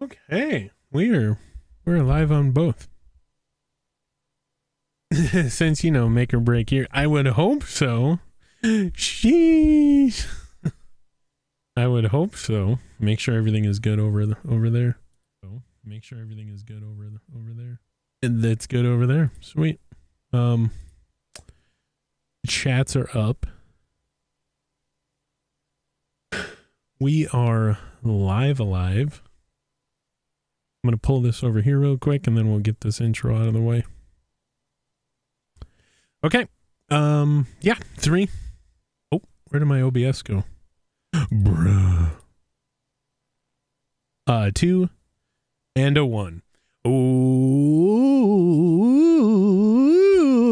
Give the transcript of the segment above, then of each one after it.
Okay, we're live on both. Since, make or break here. I would hope so. Sheesh. I would hope so. Make sure everything is good over there. So make sure everything is good over there. And that's good over there. Sweet. Chats are up. We are alive. I'm going to pull this over here real quick and then we'll get this intro out of the way. Okay. Yeah, 3. Oh, where did my OBS go? Bruh. 2 and a 1. Ooh,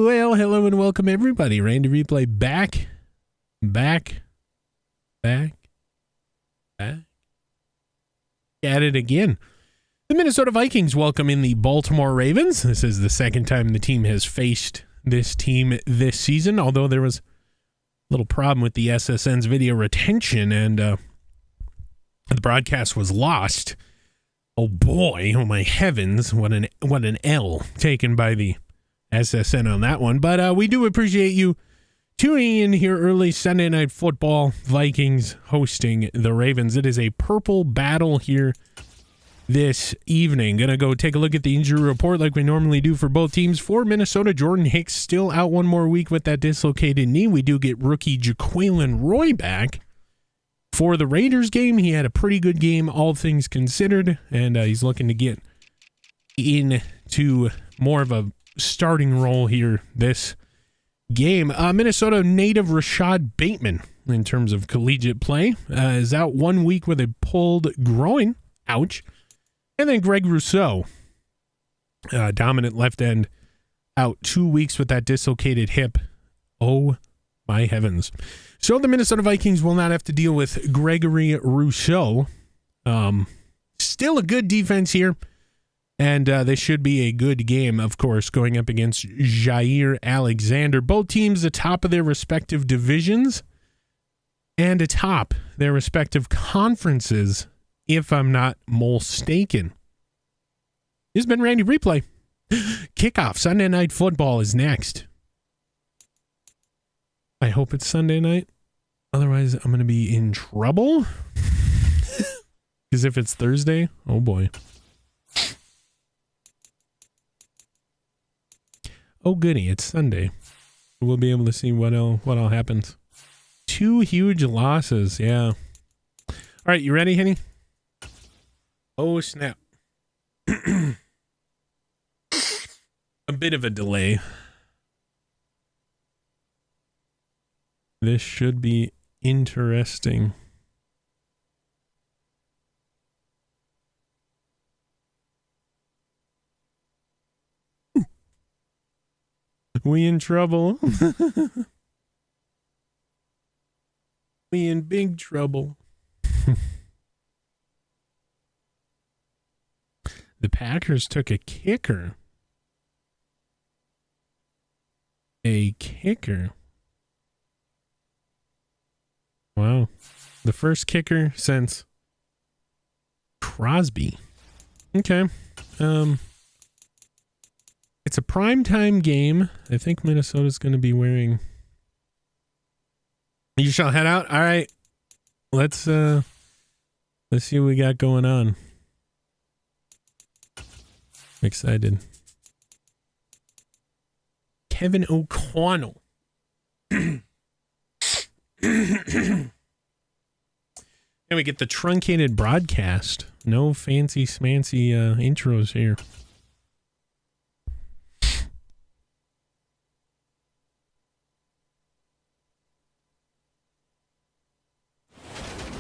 well, hello and welcome everybody. Randy Replay back at it again. The Minnesota Vikings welcome in the Baltimore Ravens. This is the second time the team has faced this team this season, although there was a little problem with the SSN's video retention and the broadcast was lost. Oh boy, oh my heavens, what an L taken by the SSN on that one. But we do appreciate you tuning in here early. Sunday Night Football, Vikings hosting the Ravens. It is a purple battle here this evening. Gonna go take a look at the injury report like we normally do for both teams. For Minnesota, Jordan Hicks still out one more week with that dislocated knee. We do get rookie Jaquelin Roy back. For the Raiders game, he had a pretty good game, all things considered, and he's looking to get into more of a starting role here this game. Minnesota native Rashad Bateman, in terms of collegiate play, is out 1 week with a pulled groin. Ouch. And then Greg Rousseau, dominant left end, out 2 weeks with that dislocated hip. Oh, my heavens. So the Minnesota Vikings will not have to deal with Gregory Rousseau. Still a good defense here. And this should be a good game, of course, going up against Jair Alexander. Both teams atop of their respective divisions and atop their respective conferences, if I'm not mistaken. This has been Randy Replay. Kickoff Sunday Night Football is next. I hope it's Sunday night. Otherwise, I'm going to be in trouble. Because if it's Thursday, oh boy. Oh goody, it's Sunday. We'll be able to see what all happens. 2 huge losses, yeah. All right, you ready, Henny? Oh, snap. A bit of a delay. This should be interesting. We in trouble. We in big trouble. The Packers took a kicker. A kicker. Wow. The first kicker since Crosby. Okay. It's a primetime game. I think Minnesota's going to be wearing... You shall head out? All right. Let's see what we got going on. I'm excited. Kevin O'Connell. And we get the truncated broadcast. No fancy smancy intros here.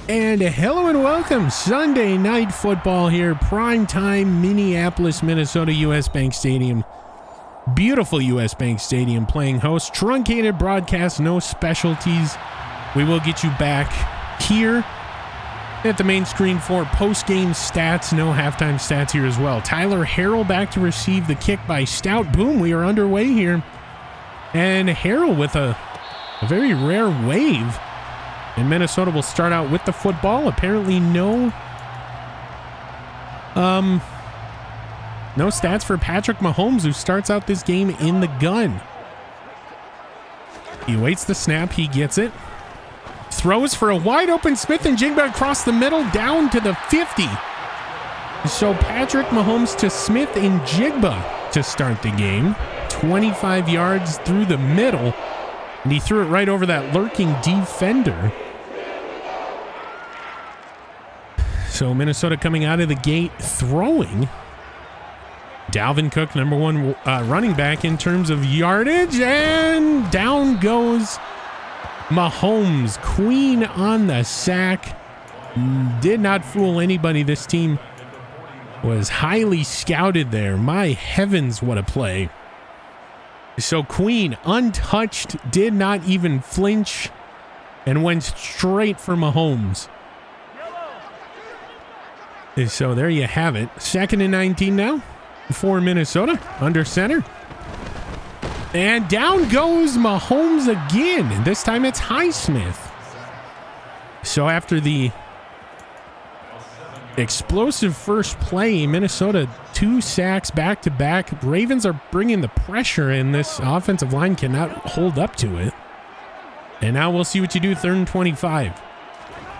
And hello and welcome. Sunday Night Football here. Prime time, Minneapolis, Minnesota, US Bank Stadium. Beautiful US Bank Stadium playing host. Truncated broadcast, no specialties. We will get you back here at the main screen for post-game stats. No halftime stats here as well. Tyler Harrell back to receive the kick by Stout. Boom, we are underway here. And Harrell with a very rare wave. And Minnesota will start out with the football. Apparently no No stats for Patrick Mahomes, who starts out this game in the gun. He waits the snap. He gets it. Throws for a wide open Smith and Jigba across the middle down to the 50. So Patrick Mahomes to Smith and Jigba to start the game. 25 yards through the middle. And he threw it right over that lurking defender. So Minnesota coming out of the gate throwing. Dalvin Cook, number one running back in terms of yardage. And down goes Mahomes. Queen on the sack. Did not fool anybody. This team was highly scouted there. My heavens, what a play. So Queen, untouched, did not even flinch, and went straight for Mahomes. So there you have it. 2nd and 19 now for Minnesota, under center. And down goes Mahomes again. This time it's Highsmith. So after the explosive first play, Minnesota 2 sacks back to back. Ravens are bringing the pressure, and this offensive line cannot hold up to it. And now we'll see what you do. 3rd and 25.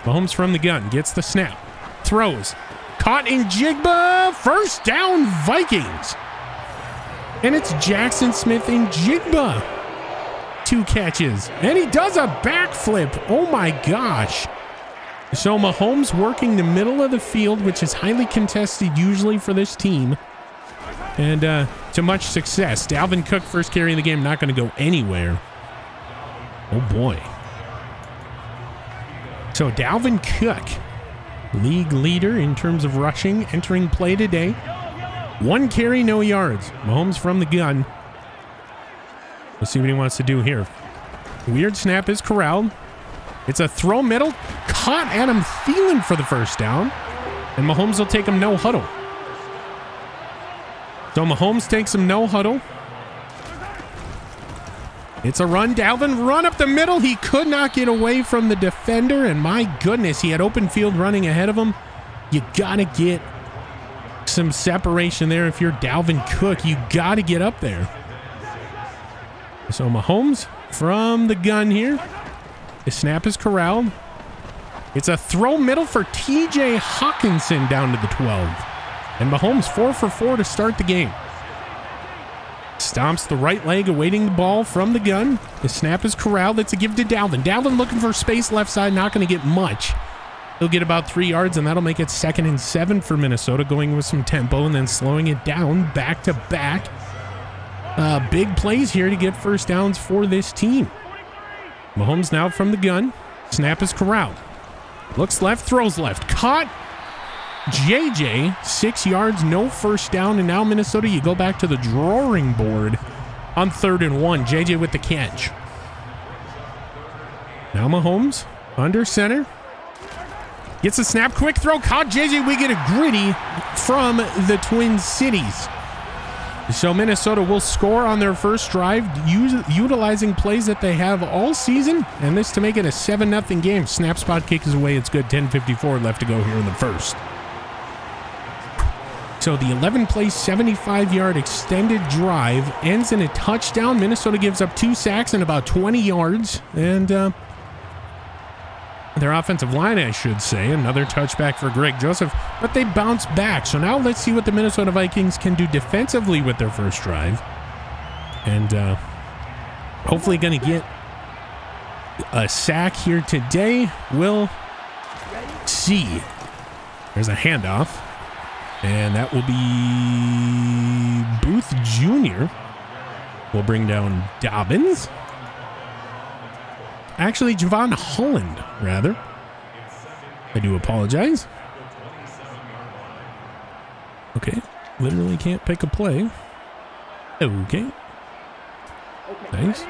Mahomes from the gun, gets the snap, throws, caught in Jigba. First down, Vikings. And it's Jackson Smith and Jigba. 2 catches, and he does a backflip. Oh my gosh. So Mahomes working the middle of the field, which is highly contested usually for this team. And to much success. Dalvin Cook, first carry of the game, not going to go anywhere. Oh boy. So Dalvin Cook, league leader in terms of rushing, entering play today. 1 carry, no yards. Mahomes from the gun. Let's see what he wants to do here. Weird snap is corralled. It's a throw middle. Caught Adam Thielen for the first down. And Mahomes will take him no huddle. So Mahomes takes him no huddle. It's a run. Dalvin run up the middle. He could not get away from the defender. And my goodness, he had open field running ahead of him. You got to get some separation there. If you're Dalvin Cook, you got to get up there. So Mahomes from the gun here. The snap is corralled. It's a throw middle for TJ Hawkinson down to the 12. And Mahomes 4 for 4 to start the game. Stomps the right leg, awaiting the ball from the gun. The snap is corralled. It's a give to Dalvin. Dalvin looking for space left side, not going to get much. He'll get about 3 yards, and that'll make it 2nd and 7 for Minnesota, going with some tempo and then slowing it down back to back. Big plays here to get first downs for this team. Mahomes now from the gun. Snap is corralled. Looks left, throws left. Caught. JJ, 6 yards, no first down. And now Minnesota, you go back to the drawing board on 3rd and 1. JJ with the catch. Now Mahomes under center. Gets a snap, quick throw. Caught JJ. We get a gritty from the Twin Cities. So Minnesota will score on their first drive, utilizing plays that they have all season, and this to make it a 7-0 game. Snap, spot kick is away. It's good. 10:54 left to go here in the first. So the 11-play, 75-yard extended drive ends in a touchdown. Minnesota gives up 2 sacks and about 20 yards, and their offensive line, I should say, another touchback for Greg Joseph, but they bounce back. So now let's see what the Minnesota Vikings can do defensively with their first drive. And hopefully going to get a sack here today. We'll see. There's a handoff. And that will be Booth Jr. will bring down Dobbins. Actually, Javon Holland, rather. I do apologize. Okay. Literally can't pick a play. Okay. Nice.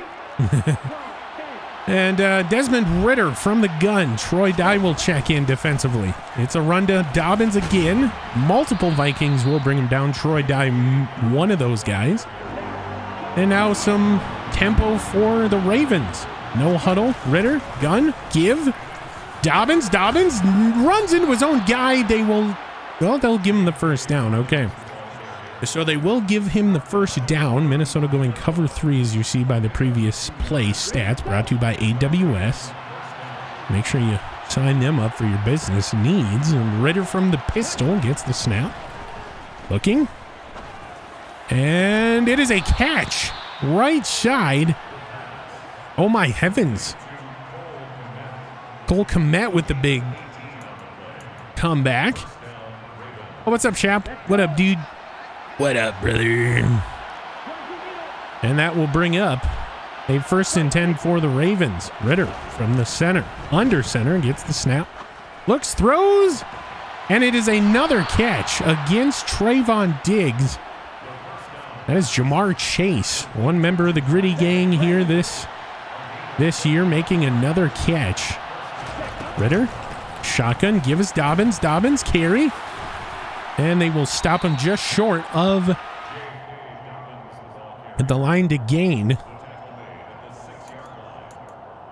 And Desmond Ridder from the gun. Troy Dye will check in defensively. It's a run to Dobbins again. Multiple Vikings will bring him down. Troy Dye, one of those guys. And now some tempo for the Ravens. No huddle. Ridder, gun, give. Dobbins runs into his own guy. They will Well, they'll give him the first down. Okay. So they will give him the first down. Minnesota going cover 3, as you see by the previous play stats, brought to you by AWS. Make sure you sign them up for your business needs. And Ritter from the pistol gets the snap. Looking. And it is a catch. Right side. Oh my heavens. Cole Kmet with the big comeback. Oh, what's up, Shap? What up, dude? What up, brother? And that will bring up a 1st and 10 for the Ravens. Ritter from the center. Under center gets the snap. Looks, throws. And it is another catch against Trayvon Diggs. That is Jamar Chase, one member of the Gritty Gang here this year, making another catch. Ritter, shotgun, give us Dobbins. Dobbins, carry. And they will stop him just short of the line to gain.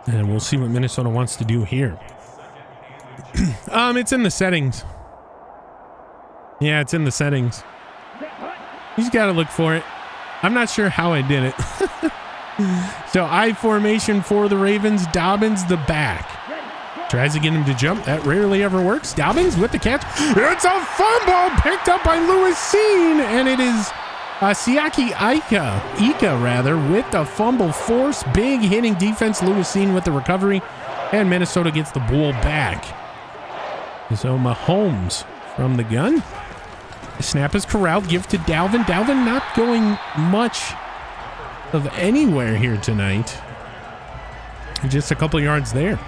And we'll see what Minnesota wants to do here. It's in the settings. Yeah, it's in the settings. You just got to look for it. I'm not sure how I did it. So I formation for the Ravens. Dobbins the back. Tries to get him to jump. That rarely ever works. Dobbins with the catch. It's a fumble picked up by Lewis Seen. And it is Siaki Ika with the fumble force. Big hitting defense. Lewis Seen with the recovery. And Minnesota gets the ball back. So Mahomes from the gun. The snap is corralled. Give to Dalvin. Dalvin not going much of anywhere here tonight. Just a couple yards there.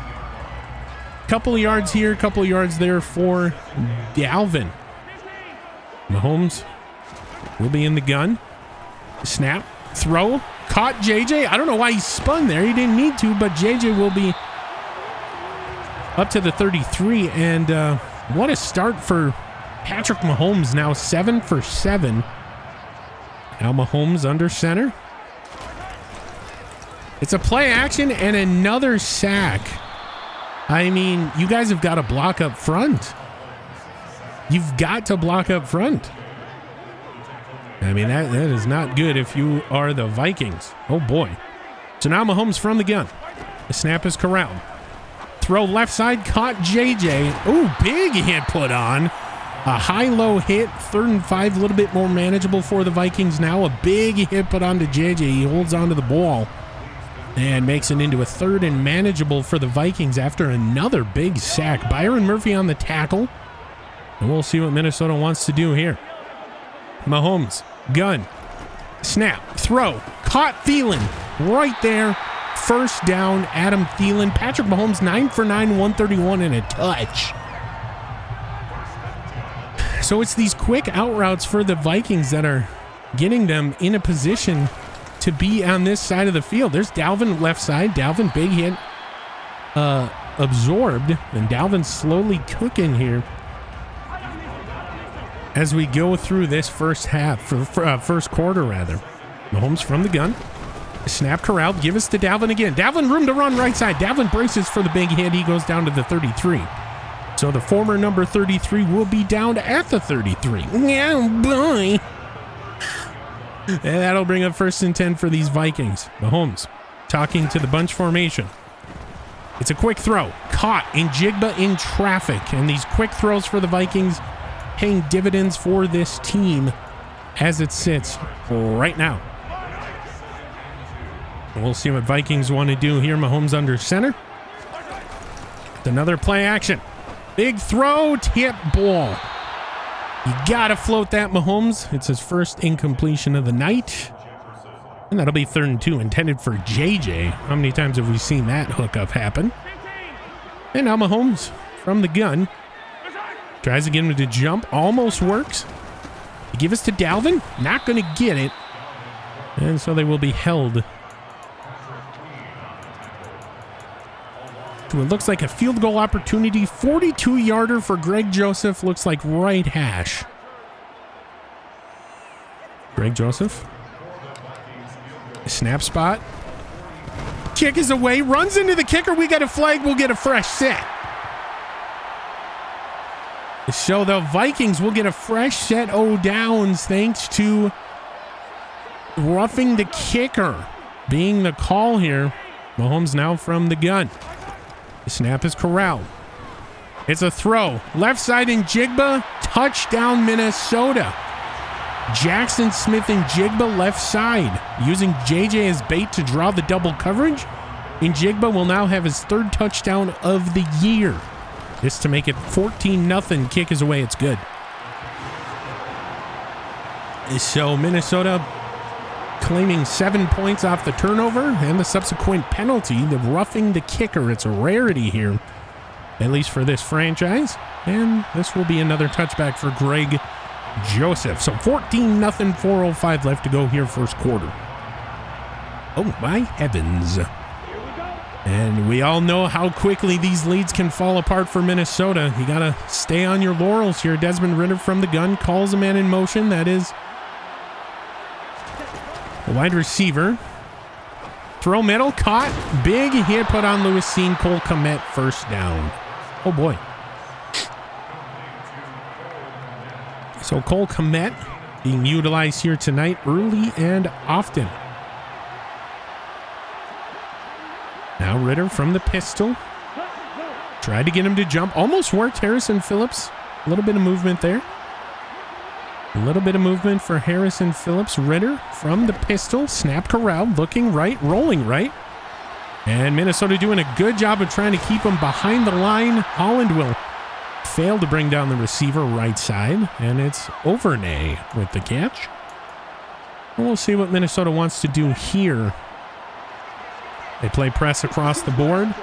Couple yards here, couple yards there for Dalvin. Mahomes will be in the gun. Snap, throw, caught JJ. I don't know why he spun there. He didn't need to, but JJ will be up to the 33. And what a start for Patrick Mahomes, now 7 for 7. Now Mahomes under center. It's a play action and another sack. I mean, you guys have got to block up front. You've got to block up front. I mean, that is not good if you are the Vikings. Oh, boy. So now Mahomes from the gun. The snap is corralled. Throw left side, caught JJ. Oh, big hit put on. A high-low hit, 3rd and 5, a little bit more manageable for the Vikings now. A big hit put on to JJ. He holds onto the ball and makes it into a 3rd and manageable for the Vikings after another big sack. Byron Murphy on the tackle. And we'll see what Minnesota wants to do here. Mahomes, gun, snap, throw, caught Thielen right there. 1st down, Adam Thielen. Patrick Mahomes, 9 for 9, 131 and a touch. So it's these quick out routes for the Vikings that are getting them in a position to be on this side of the field. There's Dalvin left side. Dalvin, big hit, absorbed, and Dalvin slowly cooking here as we go through this first quarter rather. Mahomes from the gun. Snap corralled. Give us to Dalvin again. Dalvin room to run right side. Dalvin braces for the big hit. He goes down to the 33. So the former number 33 will be down at the 33. Yeah, boy. And that'll bring up 1st and 10 for these Vikings. Mahomes talking to the bunch formation. It's a quick throw. Caught in Jigba in traffic. And these quick throws for the Vikings paying dividends for this team as it sits right now. We'll see what Vikings want to do here. Mahomes under center. Another play action. Big throw, tip ball. You gotta float that, Mahomes. It's his 1st incompletion of the night. And that'll be 3rd and 2, intended for JJ. How many times have we seen that hookup happen? And now Mahomes from the gun. Tries to get him to jump. Almost works. You give us to Dalvin. Not gonna get it. And so they will be held to what looks like a field goal opportunity. 42-yarder for Greg Joseph. Looks like right hash. Greg Joseph. Snap spot. Kick is away. Runs into the kicker. We got a flag. We'll get a fresh set. So the Vikings will get a fresh set of downs thanks to roughing the kicker being the call here. Mahomes now from the gun. The snap is corralled. It's a throw. Left side in Jigba. Touchdown, Minnesota. Jackson Smith and Jigba left side. Using JJ as bait to draw the double coverage. And Jigba will now have his third touchdown of the year. This to make it 14-0. Kick is away. It's good. So Minnesota claiming 7 points off the turnover and the subsequent penalty, the roughing the kicker. It's a rarity here, at least for this franchise. And this will be another touchback for Greg Joseph. So 14-0, 4:05 left to go here first quarter. Oh my heavens. And we all know how quickly these leads can fall apart for Minnesota. You got to stay on your laurels here. Desmond Ridder from the gun calls a man in motion. That is a wide receiver. Throw middle, caught. Big hit put on Lewis Seen. Cole Kmet first down. Oh boy. So Cole Kmet being utilized here tonight early and often. Now Ridder from the pistol. Tried to get him to jump. Almost worked. Harrison Phillips. A little bit of movement there. A little bit of movement for Harrison Phillips. Ridder from the pistol. Snap corralled. Looking right. Rolling right. And Minnesota doing a good job of trying to keep him behind the line. Holland will fail to bring down the receiver right side. And it's Overnay with the catch. And we'll see what Minnesota wants to do here. They play press across the board.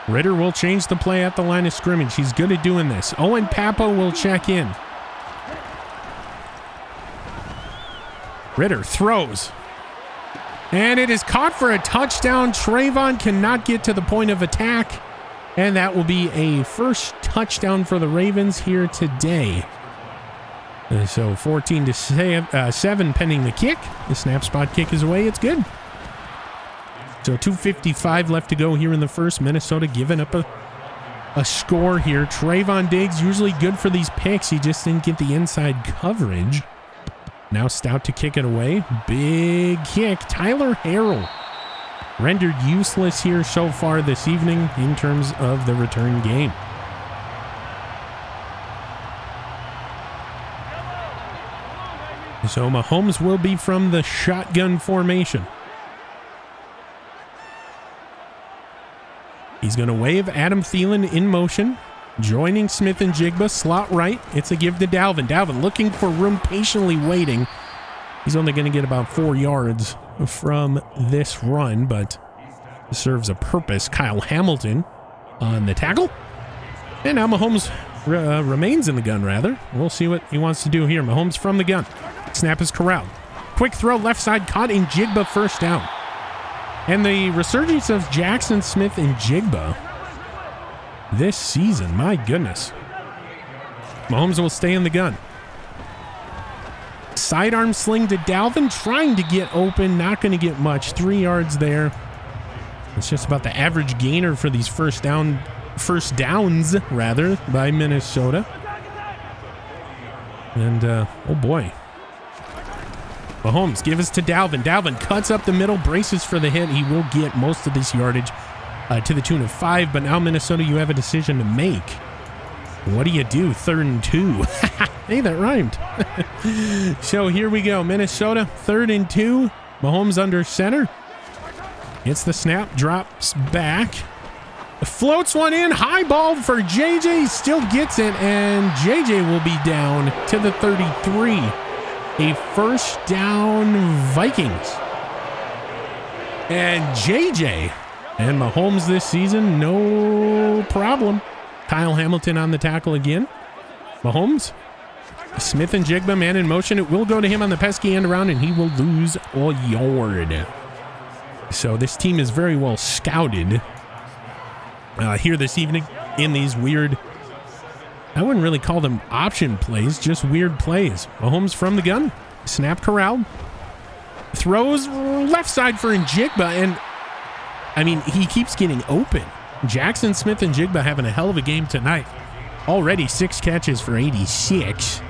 Ridder will change the play at the line of scrimmage. He's good at doing this. Owen Papo will check in. Ridder throws. And it is caught for a touchdown. Trayvon cannot get to the point of attack. And that will be a first touchdown for the Ravens here today. So 14-7 pending the kick. The snap spot kick is away. It's good. So 2:55 left to go here in the first. Minnesota giving up a score here. Trayvon Diggs, usually good for these picks. He just didn't get the inside coverage. Now Stout to kick it away. Big kick. Tyler Harrell rendered useless here so far this evening in terms of the return game. So Mahomes will be from the shotgun formation. He's going to wave Adam Thielen in motion, joining Smith and Jigba, slot right. It's a give to Dalvin. Dalvin looking for room, patiently waiting. He's only going to get about 4 yards from this run, but serves a purpose. Kyle Hamilton on the tackle. And now Mahomes remains in the gun, rather. We'll see what he wants to do here. Mahomes from the gun. Snap is corralled. Quick throw, left side, caught in Jigba, first down. And the resurgence of Jackson Smith and Jigba this season, my goodness. Mahomes will stay in the gun. Sidearm sling to Dalvin, trying to get open, not going to get much. 3 yards there. It's just about the average gainer for these first downs by Minnesota. And oh boy. Mahomes give us to Dalvin. Dalvin cuts up the middle, braces for the hit. He will get most of this yardage to the tune of 5. But now Minnesota, you have a decision to make. What do you do? 3rd and 2. Hey, that rhymed. So here we go. Minnesota, 3rd and 2. Mahomes under center. Gets the snap, drops back. Floats one in, high ball for JJ. Still gets it, and JJ will be down to the 33. A first down Vikings. And JJ and Mahomes this season, no problem. Kyle Hamilton on the tackle again. Mahomes, Smith and Jigba, man in motion. It will go to him on the pesky end around, and he will lose a yard. So this team is very well scouted here this evening in these weird, I wouldn't really call them option plays, just weird plays. Mahomes from the gun. Snap corral. Throws left side for Njigba, and I mean, he keeps getting open. Jackson Smith and Jigba having a hell of a game tonight. Already 6 catches for 86.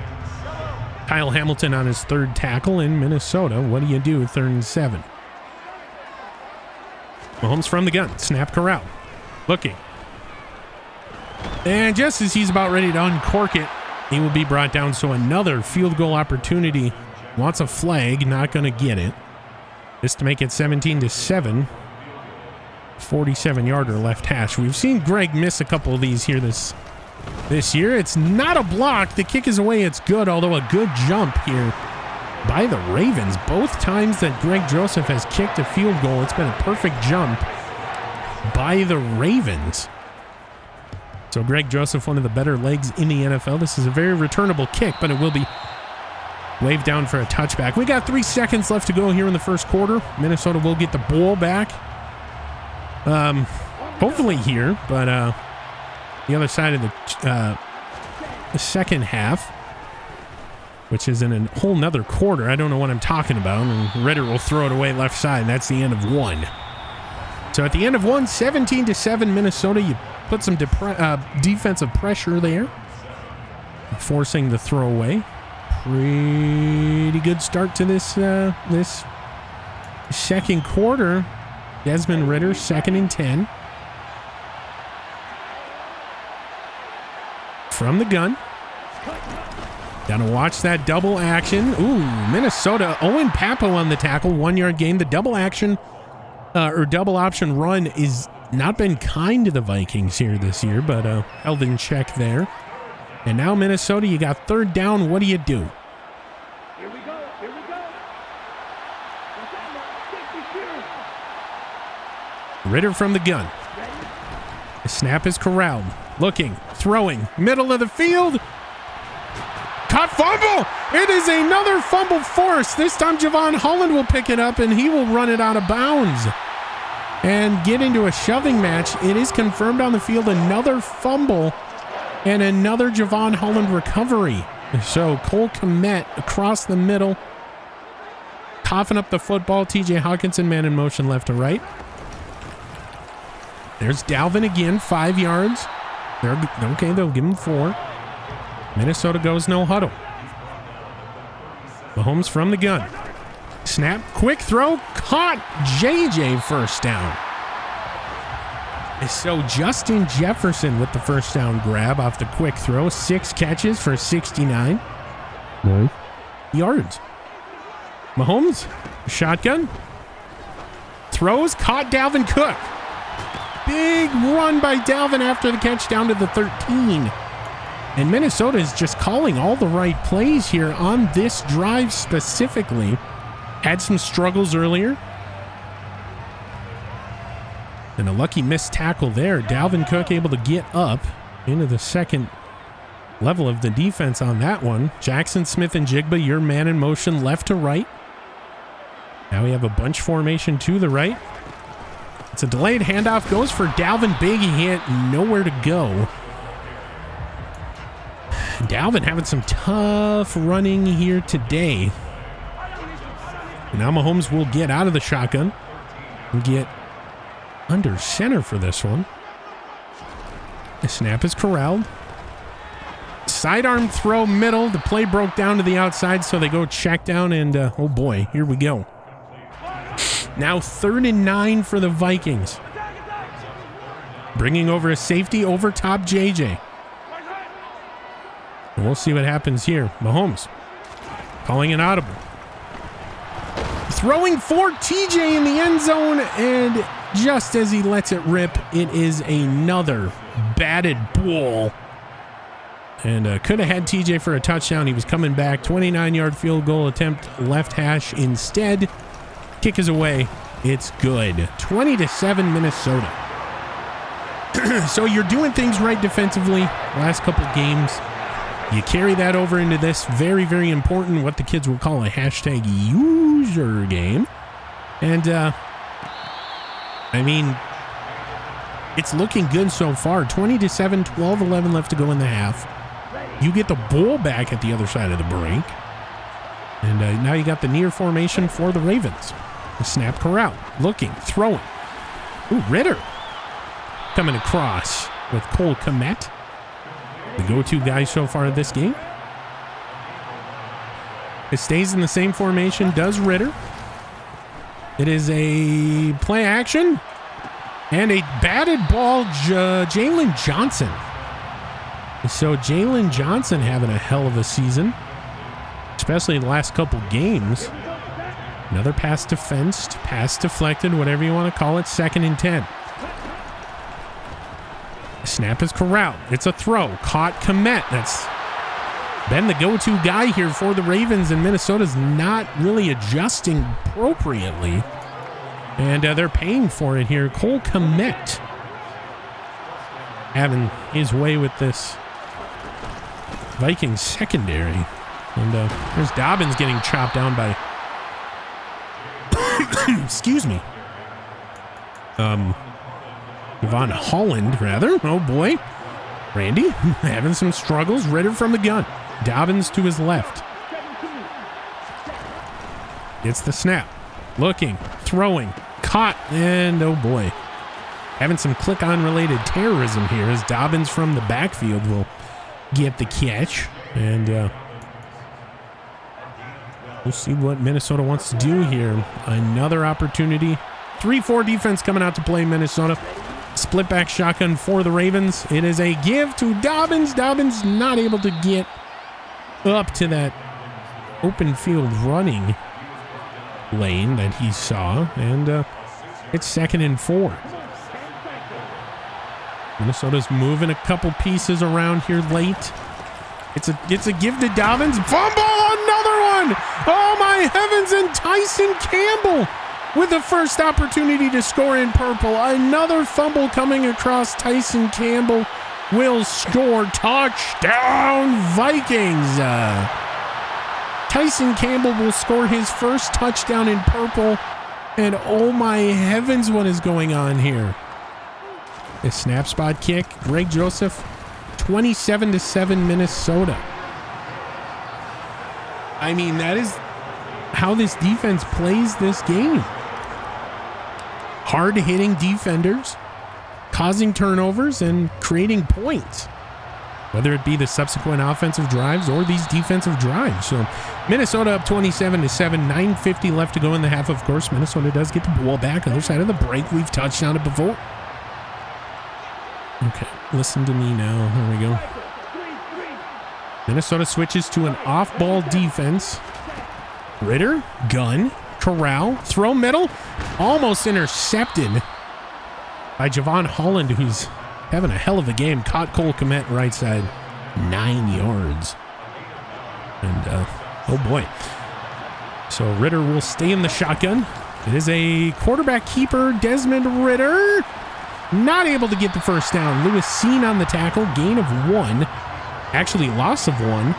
Kyle Hamilton on his third tackle in Minnesota. What do you do? 3rd and 7. Mahomes from the gun. Snap corral. Looking. And just as he's about ready to uncork it, he will be brought down. So another field goal opportunity. Wants a flag. Not going to get it. This to make it 17-7. 47-yarder left hash. We've seen Greg miss a couple of these here this year. It's not a block. The kick is away. It's good, although a good jump here by the Ravens. Both times that Greg Joseph has kicked a field goal, it's been a perfect jump by the Ravens. So Greg Joseph, one of the better legs in the NFL. This is a very returnable kick, but it will be waved down for a touchback. We got 3 seconds left to go here in the first quarter. Minnesota will get the ball back. Hopefully here, but the other side of the second half, which is in a whole nother quarter. I don't know what I'm talking about. And Ritter will throw it away left side. And that's the end of 1. So at the end of 1, 17-7 Minnesota. You put some defensive pressure there, forcing the throwaway. Pretty good start to this this second quarter. Desmond Ritter, 2nd and 10. From the gun. Gotta watch that double action. Ooh, Minnesota. Owen Papo on the tackle. 1-yard gain. The double action or double option run is not been kind to the Vikings here this year, but held in check there. And now Minnesota, you got 3rd down. What do you do? Here we go. Ritter from the gun. The snap is corralled. Looking, throwing, middle of the field. Caught fumble. It is another fumble force. This time Javon Holland will pick it up and he will run it out of bounds and get into a shoving match. It is confirmed on the field. Another fumble and another Javon Holland recovery. So Cole Kmet across the middle, coughing up the football. TJ Hawkinson man in motion left to right. There's Dalvin again, 5 yards. Okay, they'll give him 4. Minnesota goes no huddle. Mahomes from the gun. Snap, quick throw, caught. JJ first down. So Justin Jefferson with the first down grab off the quick throw. 6 catches for 69 yards. Mahomes, shotgun. Throws, caught Dalvin Cook. Big run by Dalvin after the catch down to the 13. And Minnesota is just calling all the right plays here on this drive specifically. Had some struggles earlier. And a lucky missed tackle there. Dalvin Cook able to get up into the second level of the defense on that one. Jackson Smith and Jigba, your man in motion left to right. Now we have a bunch formation to the right. It's a delayed handoff. Goes for Dalvin Big. He had nowhere to go. Dalvin having some tough running here today. Now Mahomes will get out of the shotgun and get under center for this one. The snap is corralled. Sidearm throw middle. The play broke down to the outside, so they go check down, and oh boy, here we go. Now 3rd and 9 for the Vikings. Bringing over a safety over top JJ. And we'll see what happens here. Mahomes calling an audible. Throwing for TJ in the end zone, and just as he lets it rip, it is another batted ball. And could have had TJ for a touchdown. He was coming back. 29-yard field goal attempt, left hash instead. Kick is away. It's good. 20-7 Minnesota. So you're doing things right defensively last couple games. You carry that over into this very, very important, what the kids will call a hashtag user game. And, I mean, it's looking good so far. 20-7, 12-11 left to go in the half. You get the ball back at the other side of the break. And now you got the near formation for the Ravens. The snap corral. Looking, throwing. Ooh, Ritter coming across with Cole Kmet. the go-to guy so far in this game. It stays in the same formation, does Ritter. It is a play action and a batted ball, Jalen Johnson. So Jalen Johnson having a hell of a season, especially in the last couple games. Another pass defensed, pass deflected, whatever you want to call it, 2nd and 10. Snap is corralled. It's a throw. Caught Kmet. That's been the go-to guy here for the Ravens, and Minnesota's not really adjusting appropriately. And they're paying for it here. Cole Kmet having his way with this Vikings secondary. And there's Dobbins getting chopped down by excuse me. Von Holland, rather. Oh boy. Randy having some struggles. Ritter from the gun. Dobbins to his left. Gets the snap. Looking. Throwing. Caught. And oh boy. Having some click-on related terrorism here as Dobbins from the backfield will get the catch. And we'll see what Minnesota wants to do here. Another opportunity. 3-4 defense coming out to play Minnesota. Split back shotgun for the Ravens. It is a give to Dobbins. Dobbins not able to get up to that open field running lane that he saw. And it's 2nd and 4. Minnesota's moving a couple pieces around here late. It's a give to Dobbins. Fumble! Another one! Oh my heavens! And Tyson Campbell with the first opportunity to score in purple. Another fumble coming across. Tyson Campbell will score. Touchdown Vikings! Tyson Campbell will score his first touchdown in purple. And oh my heavens, what is going on here? A snap spot kick. Greg Joseph, 27-7 Minnesota. I mean, that is how this defense plays this game. Hard-hitting defenders, causing turnovers and creating points, whether it be the subsequent offensive drives or these defensive drives. So Minnesota up 27-7, 9:50 left to go in the half. Of course, Minnesota does get the ball back. Other side of the break, we've touched on it before. Okay, listen to me now. Here we go. Minnesota switches to an off-ball defense. Ritter, gun, corral, throw middle, almost intercepted by Javon Holland, who's having a hell of a game. Caught Cole Kmet right side, 9 yards. And, oh boy. So Ritter will stay in the shotgun. It is a quarterback keeper, Desmond Ritter. Not able to get the first down. Lewis Seen on the tackle, gain of 1. Actually, loss of 1.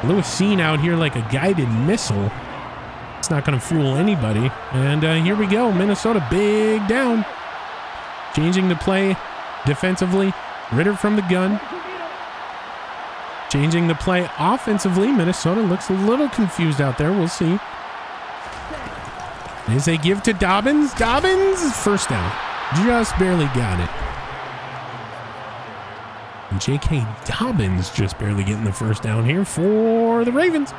Lewis Seen out here like a guided missile. It's not going to fool anybody. And here we go. Minnesota big down. Changing the play defensively. Ritter from the gun. Changing the play offensively. Minnesota looks a little confused out there. We'll see. Is a give to Dobbins. Dobbins, first down. Just barely got it. And J.K. Dobbins just barely getting the first down here for the Ravens.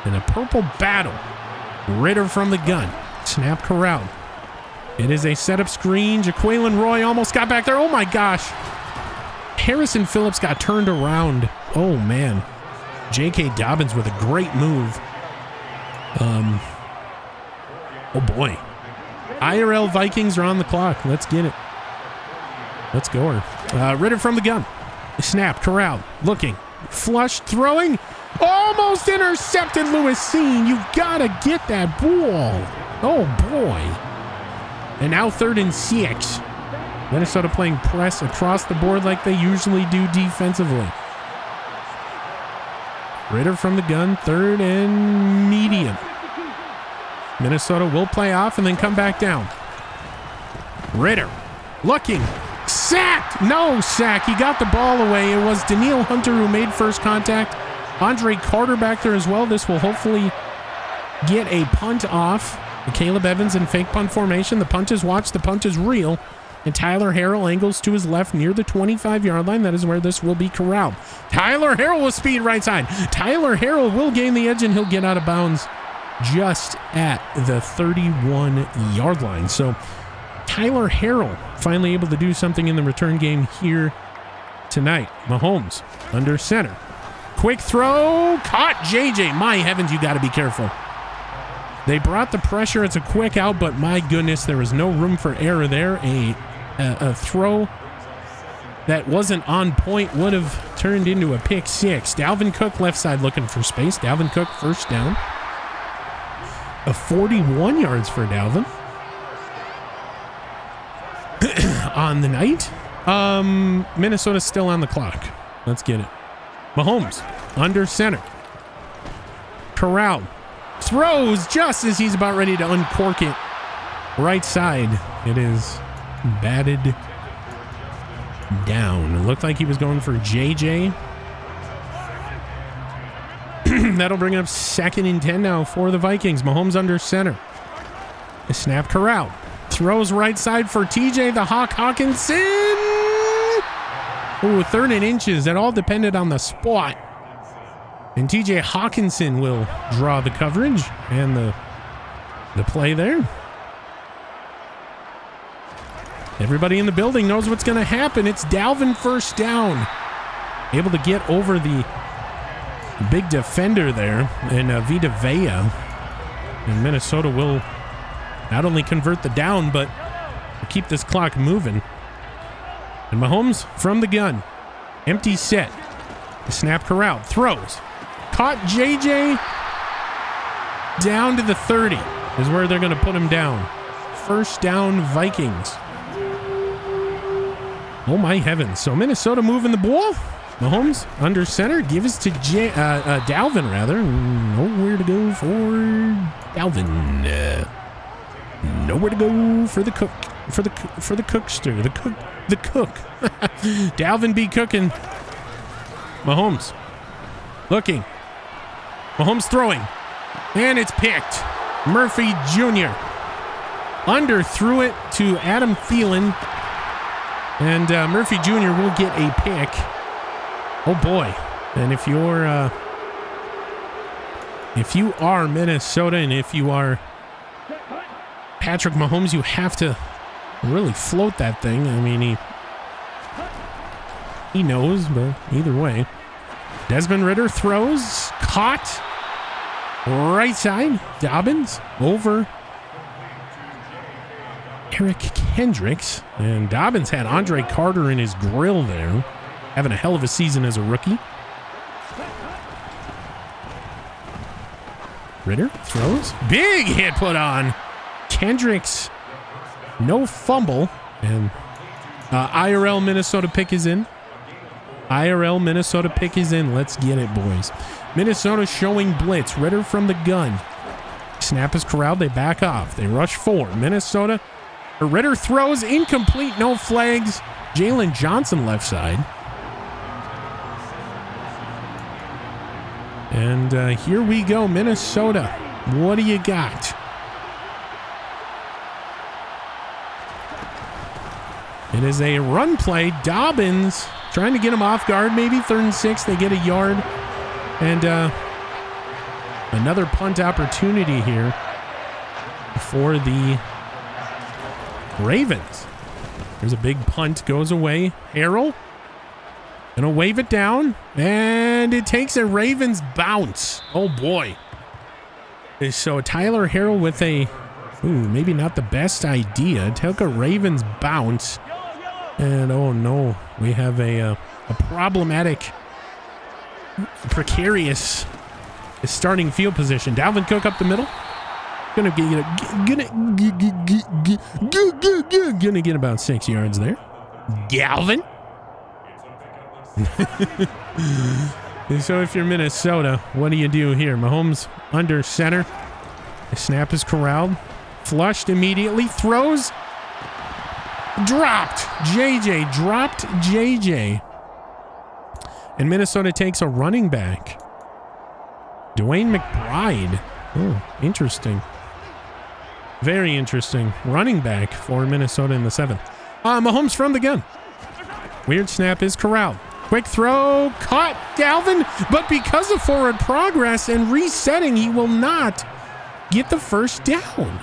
In a purple battle. Ritter from the gun. Snap corralled. It is a setup screen. Jaquelin Roy almost got back there. Oh my gosh. Harrison Phillips got turned around. Oh man. J.K. Dobbins with a great move. Oh boy. IRL Vikings are on the clock. Let's get it. Let's go. Ritter from the gun. Snap, corral, looking, flush, throwing, almost intercepted. Lewis Seen. You gotta get that ball. Oh boy. And now 3rd and 6. Minnesota playing press across the board like they usually do defensively. Ritter from the gun, 3rd and medium. Minnesota will play off and then come back down. Ritter looking. Sacked. No sack. He got the ball away. It was Daniil Hunter who made first contact. Andre Carter back there as well. This will hopefully get a punt off. Caleb Evans in fake punt formation. The punt is watched. The punt is real. And Tyler Harrell angles to his left near the 25-yard line. That is where this will be corralled. Tyler Harrell with speed right side. Tyler Harrell will gain the edge and he'll get out of bounds just at the 31-yard line. So Tyler Harrell finally able to do something in the return game here tonight. Mahomes under center. Quick throw. Caught JJ. My heavens, you got to be careful. They brought the pressure. It's a quick out, but my goodness, there was no room for error there. A throw that wasn't on point would have turned into a pick six. Dalvin Cook left side looking for space. Dalvin Cook first down. 41 yards for Dalvin on the night. Minnesota's still on the clock. Let's get it. Mahomes under center. Corral throws just as he's about ready to uncork it. Right side. It is batted down. It looked like he was going for JJ. That'll bring up 2nd and 10 now for the Vikings. Mahomes under center. A snap. Corral throws right side for TJ the Hawk Hawkinson. Ooh, 3rd and inches. That all depended on the spot. And TJ Hawkinson will draw the coverage and the play there. Everybody in the building knows what's going to happen. It's Dalvin first down. Able to get over the big defender there and Vita Vea. And Minnesota will not only convert the down, but keep this clock moving. And Mahomes from the gun. Empty set. The snap. Corral throws. Caught JJ. Down to the 30 is where they're going to put him down. First down Vikings. Oh my heavens. So Minnesota moving the ball. Mahomes under center. Gives to Dalvin rather. Nowhere to go for Dalvin. Nowhere to go for the cook. For the cookster. The cook. Dalvin be cooking. Mahomes looking. Mahomes throwing. And it's picked. Murphy Jr. Underthrew it to Adam Thielen. And Murphy Jr. will get a pick. Oh boy. And if you are Minnesota and if you are Patrick Mahomes, you have to really float that thing. I mean, he knows, but either way. Desmond Ridder throws. Caught. Right side. Dobbins over Eric Kendricks. And Dobbins had Andre Carter in his grill there. Having a hell of a season as a rookie. Ridder throws. Big hit put on. Kendricks. No fumble. And IRL Minnesota pick is in. IRL Minnesota pick is in. Let's get it, boys. Minnesota showing blitz. Ridder from the gun. Snap is corralled. They back off. They rush 4. Minnesota. Ridder throws. Incomplete. No flags. Jalen Johnson left side. And here we go. Minnesota. What do you got? It is a run play. Dobbins trying to get him off guard. Maybe 3rd and 6. They get a yard. And another punt opportunity here for the Ravens. There's a big punt. Goes away. Harrell gonna wave it down. And it takes a Ravens bounce. Oh boy. So Tyler Harrell with a maybe not the best idea. Took a Ravens bounce. And oh no, we have a problematic, precarious starting field position. Dalvin Cook up the middle. Gonna get about 6 yards there. Galvin. So if you're Minnesota, what do you do here? Mahomes under center. The snap is corralled. Flushed immediately. Throws. Dropped. JJ. Dropped JJ. And Minnesota takes a running back. Dwayne McBride. Oh, interesting. Very interesting. Running back for Minnesota in the 7th. Mahomes from the gun. Weird snap is corralled. Quick throw, caught Dalvin, but because of forward progress and resetting, he will not get the first down.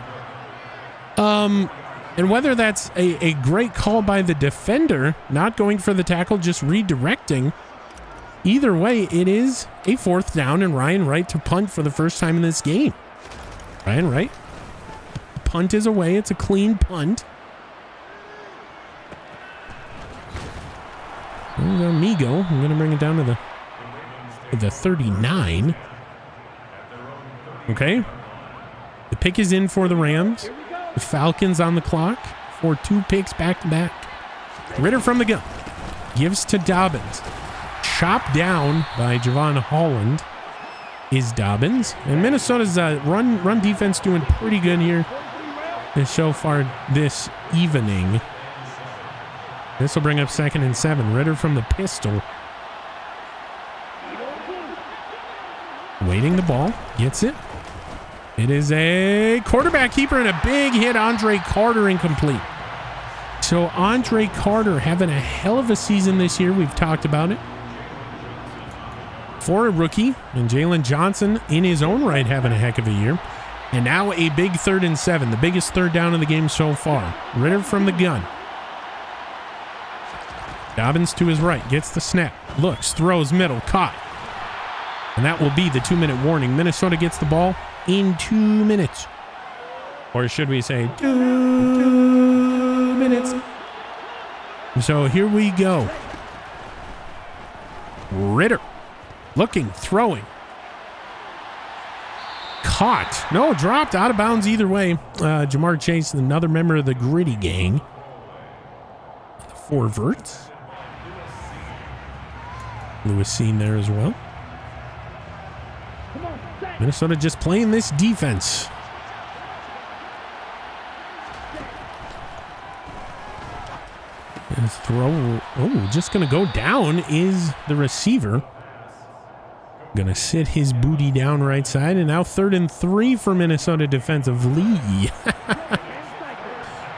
And whether that's a great call by the defender, not going for the tackle, just redirecting, either way, it is a 4th down and Ryan Wright to punt for the first time in this game. Ryan Wright, punt is away. It's a clean punt. There's Amigo. I'm going to bring it down to the 39. Okay. The pick is in for the Rams. The Falcons on the clock for 2 picks back to back. Ritter from the gun. Gives to Dobbins. Chopped down by Javon Holland is Dobbins. And Minnesota's run defense doing pretty good here so far this evening. This will bring up 2nd and 7. Ritter from the pistol. Waiting the ball. Gets it. It is a quarterback keeper and a big hit. Andre Carter incomplete. So Andre Carter having a hell of a season this year. We've talked about it. For a rookie. And Jalen Johnson in his own right having a heck of a year. And now a big 3rd and 7. The biggest 3rd down of the game so far. Ritter from the gun. Dobbins to his right, gets the snap, looks, throws middle, caught. And that will be the 2-minute warning. Minnesota gets the ball in 2 minutes. Or should we say 2 minutes? So here we go. Ritter, looking, throwing. Caught. No, dropped, out of bounds either way. Jamar Chase, another member of the Gritty Gang. The 4 verts. Lewis seen there as well. Minnesota just playing this defense. And throw. Oh, just going to go down is the receiver. Going to sit his booty down right side. And now 3rd and 3 for Minnesota defensively.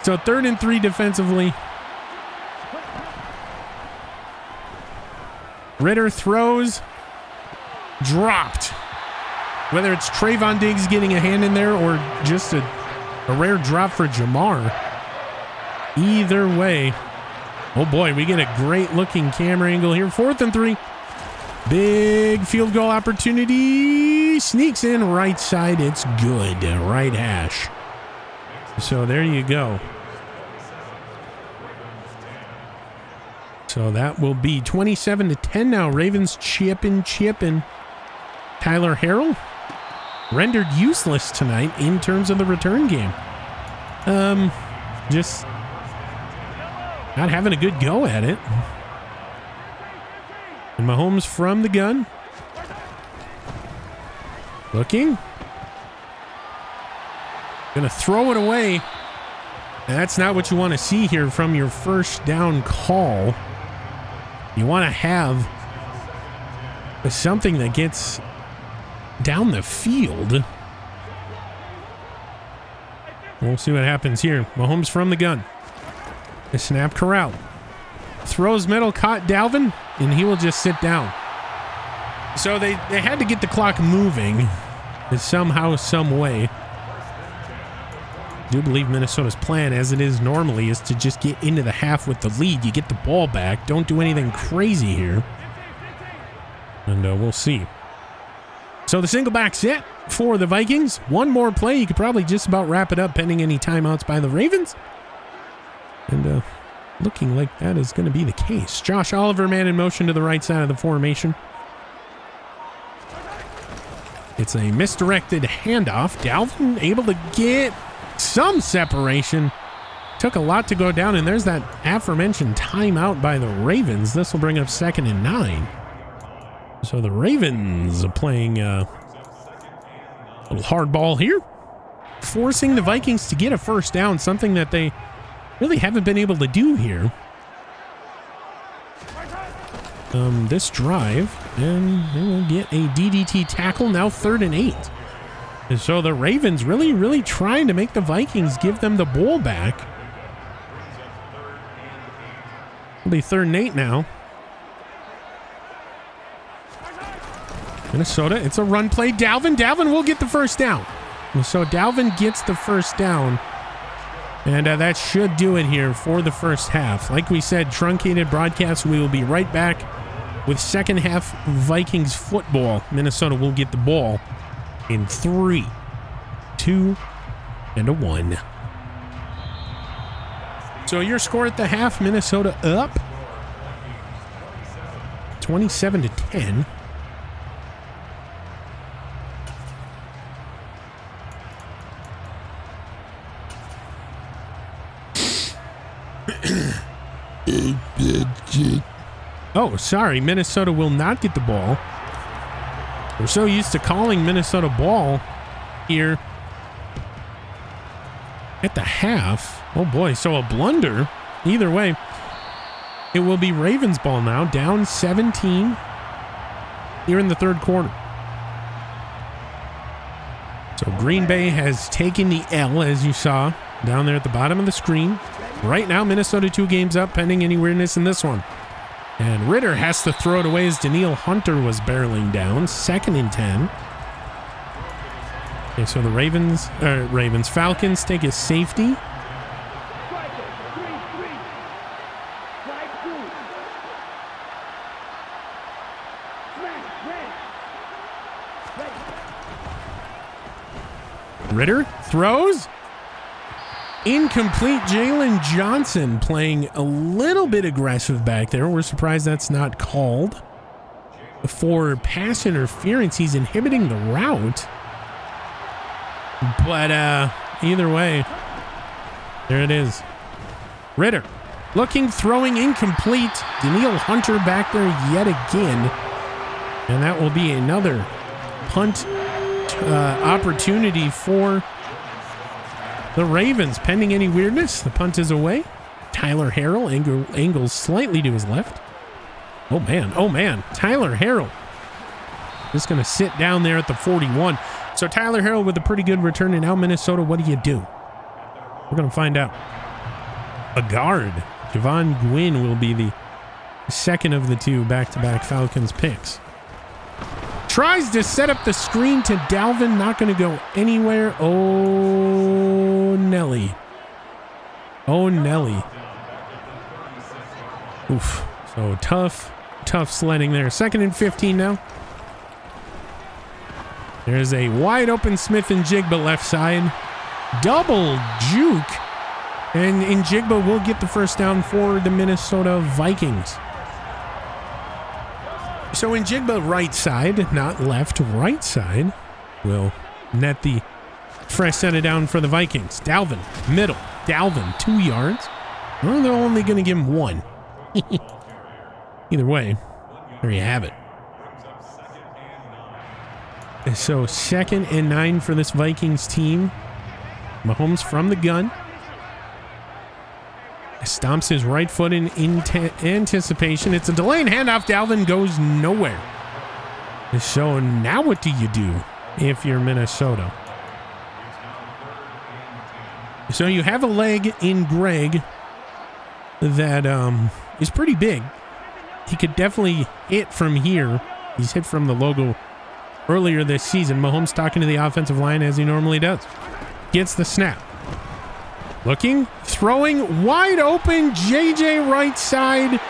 So 3rd and 3 defensively. Ritter throws, dropped. Whether it's Trayvon Diggs getting a hand in there or just a rare drop for Jamar. Either way. Oh boy, we get a great looking camera angle here. 4th and 3. Big field goal opportunity. Sneaks in right side. It's good. Right hash. So there you go. So that will be 27-10 now. Ravens chipping. Tyler Harrell rendered useless tonight in terms of the return game. Just not having a good go at it. And Mahomes from the gun. Looking. Gonna throw it away. And that's not what you want to see here from your first down call. You want to have something that gets down the field. We'll see what happens here. Mahomes from the gun. The snap corral. Throws middle, caught Dalvin, and he will just sit down. So they had to get the clock moving somehow, some way. I do believe Minnesota's plan, as it is normally, is to just get into the half with the lead. You get the ball back. Don't do anything crazy here. And we'll see. So the single back set for the Vikings. One more play. You could probably just about wrap it up pending any timeouts by the Ravens. And looking like that is going to be the case. Josh Oliver, man in motion to the right side of the formation. It's a misdirected handoff. Dalvin able to get some separation. Took a lot to go down, and there's that aforementioned timeout by the Ravens. This will bring up 2nd and 9. So the Ravens are playing a little hard ball here, forcing the Vikings to get a first down, something that they really haven't been able to do here. This drive, and they will get a DDT tackle, now 3rd and 8. And so the Ravens really trying to make the Vikings give them the ball back. It'll be 3rd and 8 now. Minnesota, it's a run play. Dalvin will get the first down. So Dalvin gets the first down. And that should do it here for the first half. Like we said, truncated broadcast. We will be right back with second half Vikings football. Minnesota will get the ball in 3, 2, and 1. So your score at the half, Minnesota up 27-10. Oh, sorry. Minnesota will not get the ball. We're so used to calling Minnesota ball here at the half. Oh, boy. So a blunder. Either way, it will be Ravens ball now. Down 17 here in the 3rd quarter. So Green Bay has taken the L, as you saw down there at the bottom of the screen. Right now, Minnesota 2 games up, pending any weirdness in this one. And Ritter has to throw it away as Danielle Hunter was barreling down. 2nd and 10. Okay, so the Falcons take a safety. Ritter throws. Incomplete. Jalen Johnson playing a little bit aggressive back there. We're surprised that's not called for pass interference. He's inhibiting the route. But either way, there it is. Ritter looking, throwing, incomplete. Danielle Hunter back there yet again. And that will be another punt opportunity for the Ravens. Pending any weirdness, the punt is away. Tyler Harrell angles slightly to his left. Oh, man. Tyler Harrell just going to sit down there at the 41. So Tyler Harrell with a pretty good return. And now Minnesota, what do? We're going to find out. A guard. Javon Gwynn will be the second of the 2 back-to-back Falcons picks. Tries to set up the screen to Dalvin. Not going to go anywhere. Oh, Nelly. Oof. So tough sledding there. 2nd and 15 now. There's a wide open Smith and Jigba left side. Double juke. And Njigba will get the first down for the Minnesota Vikings. So Njigba right side, not left, right side, will net the fresh set it down for the Vikings. Dalvin, middle. Dalvin, 2 yards. Well, they're only going to give him 1. Either way, there you have it. So 2nd and 9 for this Vikings team. Mahomes from the gun. Stomps his right foot in anticipation. It's a delay and handoff. Dalvin goes nowhere. So now what do you do if you're Minnesota? So you have a leg in Greg that is pretty big. He could definitely hit from here. He's hit from the logo earlier this season. Mahomes talking to the offensive line as he normally does. Gets the snap. Looking, throwing, wide open, JJ right side,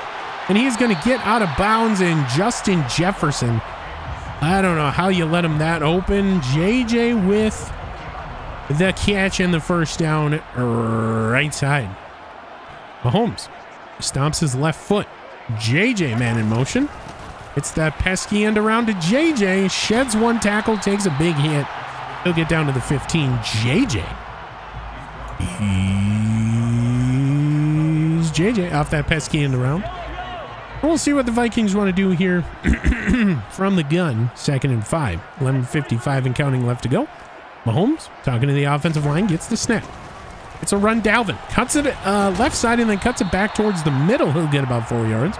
and he's going to get out of bounds, and Justin Jefferson, I don't know how you let him that open. JJ with the catch and the first down right side. Mahomes stomps his left foot. JJ man in motion. It's that pesky end around to JJ, sheds 1 tackle, takes a big hit. He'll get down to the 15. JJ. He's JJ off that pesky end around. We'll see what the Vikings want to do here from the gun. 2nd and 5. 11:55 and counting left to go. Mahomes talking to the offensive line, gets the snap. It's a run. Dalvin cuts it left side and then cuts it back towards the middle. He'll get about 4 yards.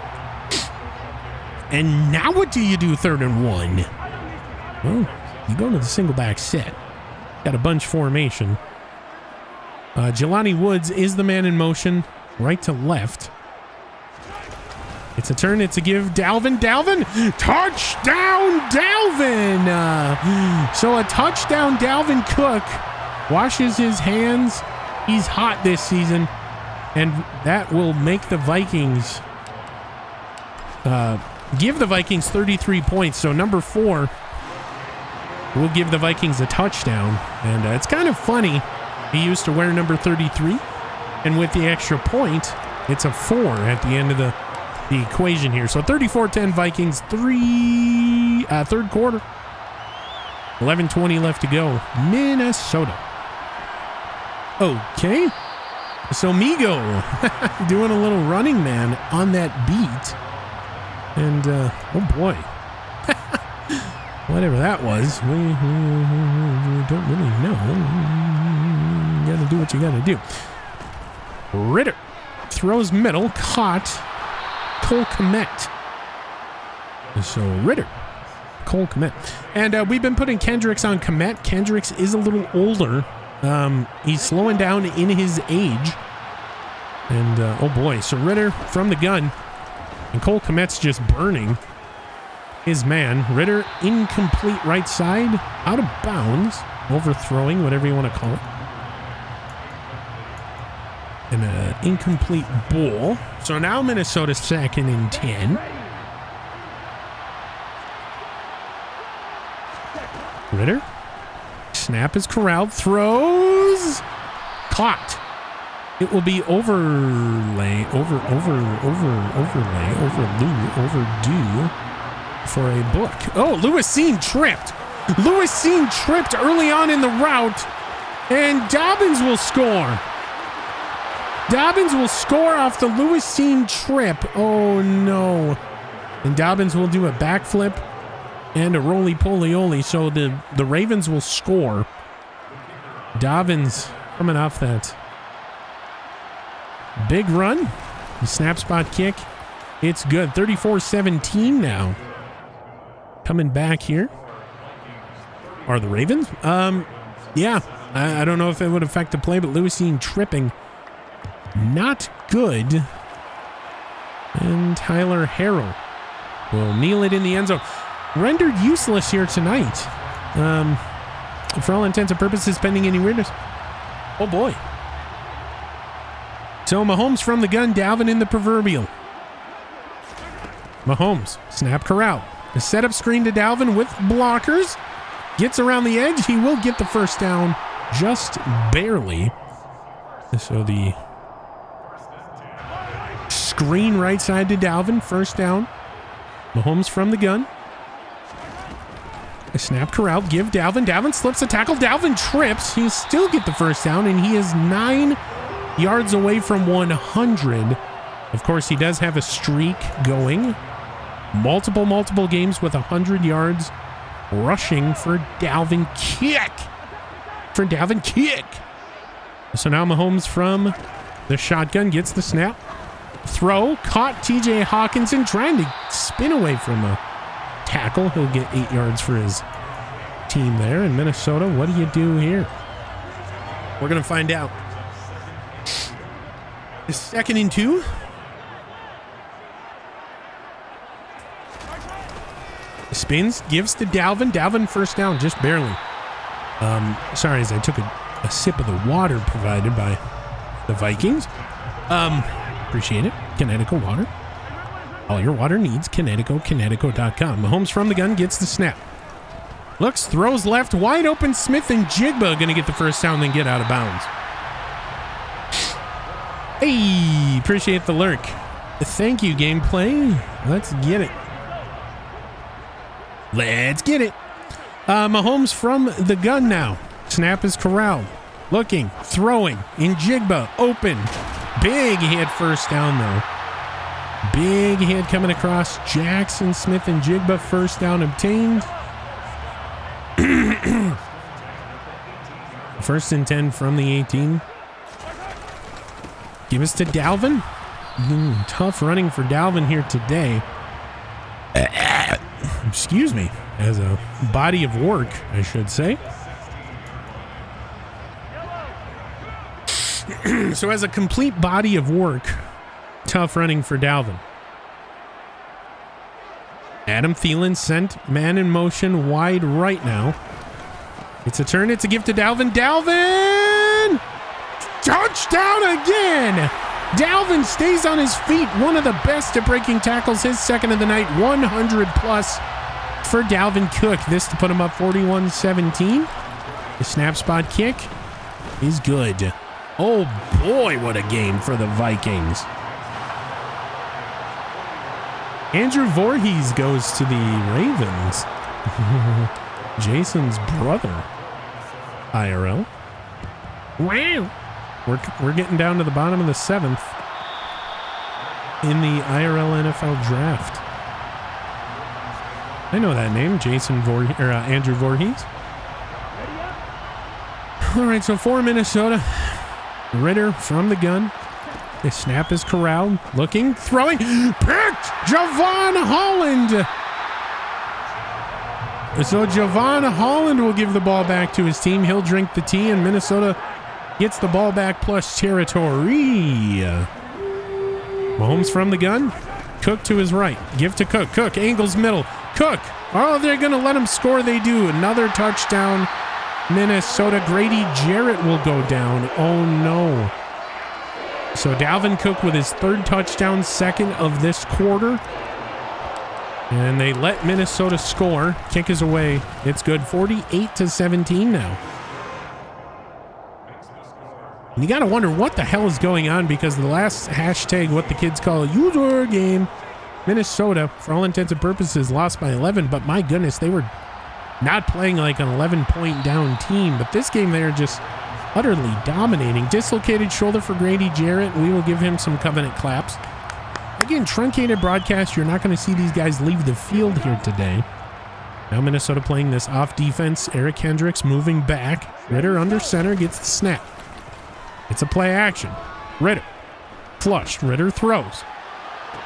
And now what do you do 3rd and 1? Well, you go to the single back set. Got a bunch formation. Jelani Woods is the man in motion, right to left. It's a turn. It's a give. Dalvin. Touchdown, Dalvin. So a touchdown, Dalvin Cook washes his hands. He's hot this season. And that will make the Vikings give the Vikings 33 points. So number 4 will give the Vikings a touchdown. And it's kind of funny. He used to wear number 33. And with the extra point, it's a 4 at the end of the equation here. So 34-10 Vikings, third quarter. 11:20 left to go. Minnesota. Okay. So Migo doing a little running man on that beat. And, oh boy. Whatever that was. We don't really know. You gotta do what you gotta do. Ritter throws middle, caught. Cole Kmet. So Ritter, Cole Kmet. And we've been putting Kendricks on Kmet. Kendricks is a little older. He's slowing down in his age. And, oh boy, so Ritter from the gun. And Cole Kmet's just burning his man. Ritter, incomplete right side, out of bounds, overthrowing, whatever you want to call it. And an incomplete ball. So now Minnesota 2nd and 10. Ritter. Snap is corralled. Throws. Caught. It will be overdue for a book. Oh, Lewis Seen tripped. Lewis Seen tripped early on in the route. And Dobbins will score. Dobbins will score off the Lewis Seen trip. Oh, no. And Dobbins will do a backflip and a roly-poly-oly. So the Ravens will score. Dobbins coming off that big run. The snap spot kick. It's good. 34-17 now. Coming back here. Are the Ravens? Yeah. I don't know if it would affect the play, but Lewis Seen tripping. Not good. And Tyler Harrell will kneel it in the end zone. Rendered useless here tonight. For all intents and purposes, pending any weirdness. Oh boy. So Mahomes from the gun, Dalvin in the proverbial. Mahomes, snap corral. A setup screen to Dalvin with blockers. Gets around the edge. He will get the first down just barely. So the screen right side to Dalvin. First down. Mahomes from the gun. A snap corral. Give Dalvin. Dalvin slips a tackle. Dalvin trips. He'll still get the first down, and he is 9 yards away from 100. Of course, he does have a streak going. Multiple games with 100 yards rushing for Dalvin Kick. So now Mahomes from the shotgun gets the snap. Throw. Caught TJ Hawkinson trying to spin away from a tackle. He'll get 8 yards for his team there. In Minnesota, what do you do here? We're going to find out. It's 2nd and 2. Spins, gives to Dalvin. Dalvin first down, just barely. Sorry, as I took a sip of the water provided by the Vikings. Appreciate it. Connecticut water. All your water needs, Connecticut.com. Mahomes from the gun gets the snap. Looks, throws left, wide open. Smith and Jigba going to get the first down, then get out of bounds. Hey, appreciate the lurk. Thank you, gameplay. Let's get it. Mahomes from the gun now. Snap is corralled. Looking, throwing, in Jigba, open. Big hit first down, though. Big hit coming across Jackson, Smith, and Jigba. First down obtained. 1st and 10 from the 18. Give us to Dalvin. Tough running for Dalvin here today. Excuse me. As a body of work, I should say. So as a complete body of work, tough running for Dalvin. Adam Thielen sent man in motion wide right now. It's a turn. It's a gift to Dalvin. Dalvin! Touchdown again! Dalvin stays on his feet. One of the best at breaking tackles. His second of the night. 100 plus for Dalvin Cook. This to put him up 41-17. The snap spot kick is good. Oh boy, what a game for the Vikings. Andrew Voorhees goes to the Ravens. Jason's brother. IRL. Wow. We're getting down to the bottom of the 7th in the IRL NFL draft. I know that name, Andrew Voorhees. All right, so for Minnesota, Ritter from the gun. The snap is corralled, looking, throwing, picked, Javon Holland. So Javon Holland will give the ball back to his team. He'll drink the tea, and Minnesota gets the ball back plus territory. Mahomes from the gun. Cook to his right. Give to Cook. Cook angles middle. Cook. Oh, they're going to let him score. They do. Another touchdown. Minnesota. Grady Jarrett will go down. Oh, no. So Dalvin Cook with his third touchdown, second of this quarter. And they let Minnesota score. Kick is away. It's good. 48-17 now. And you got to wonder what the hell is going on, because the last hashtag, what the kids call a user game, Minnesota, for all intents and purposes, lost by 11. But my goodness, they were not playing like an 11-point down team. But this game, they are just utterly dominating. Dislocated shoulder for Grady Jarrett. We will give him some covenant claps. Again, truncated broadcast. You're not going to see these guys leave the field here today. Now Minnesota playing this off defense. Eric Hendricks moving back. Ritter under center gets the snap. It's a play action. Ritter flushed. Ritter throws.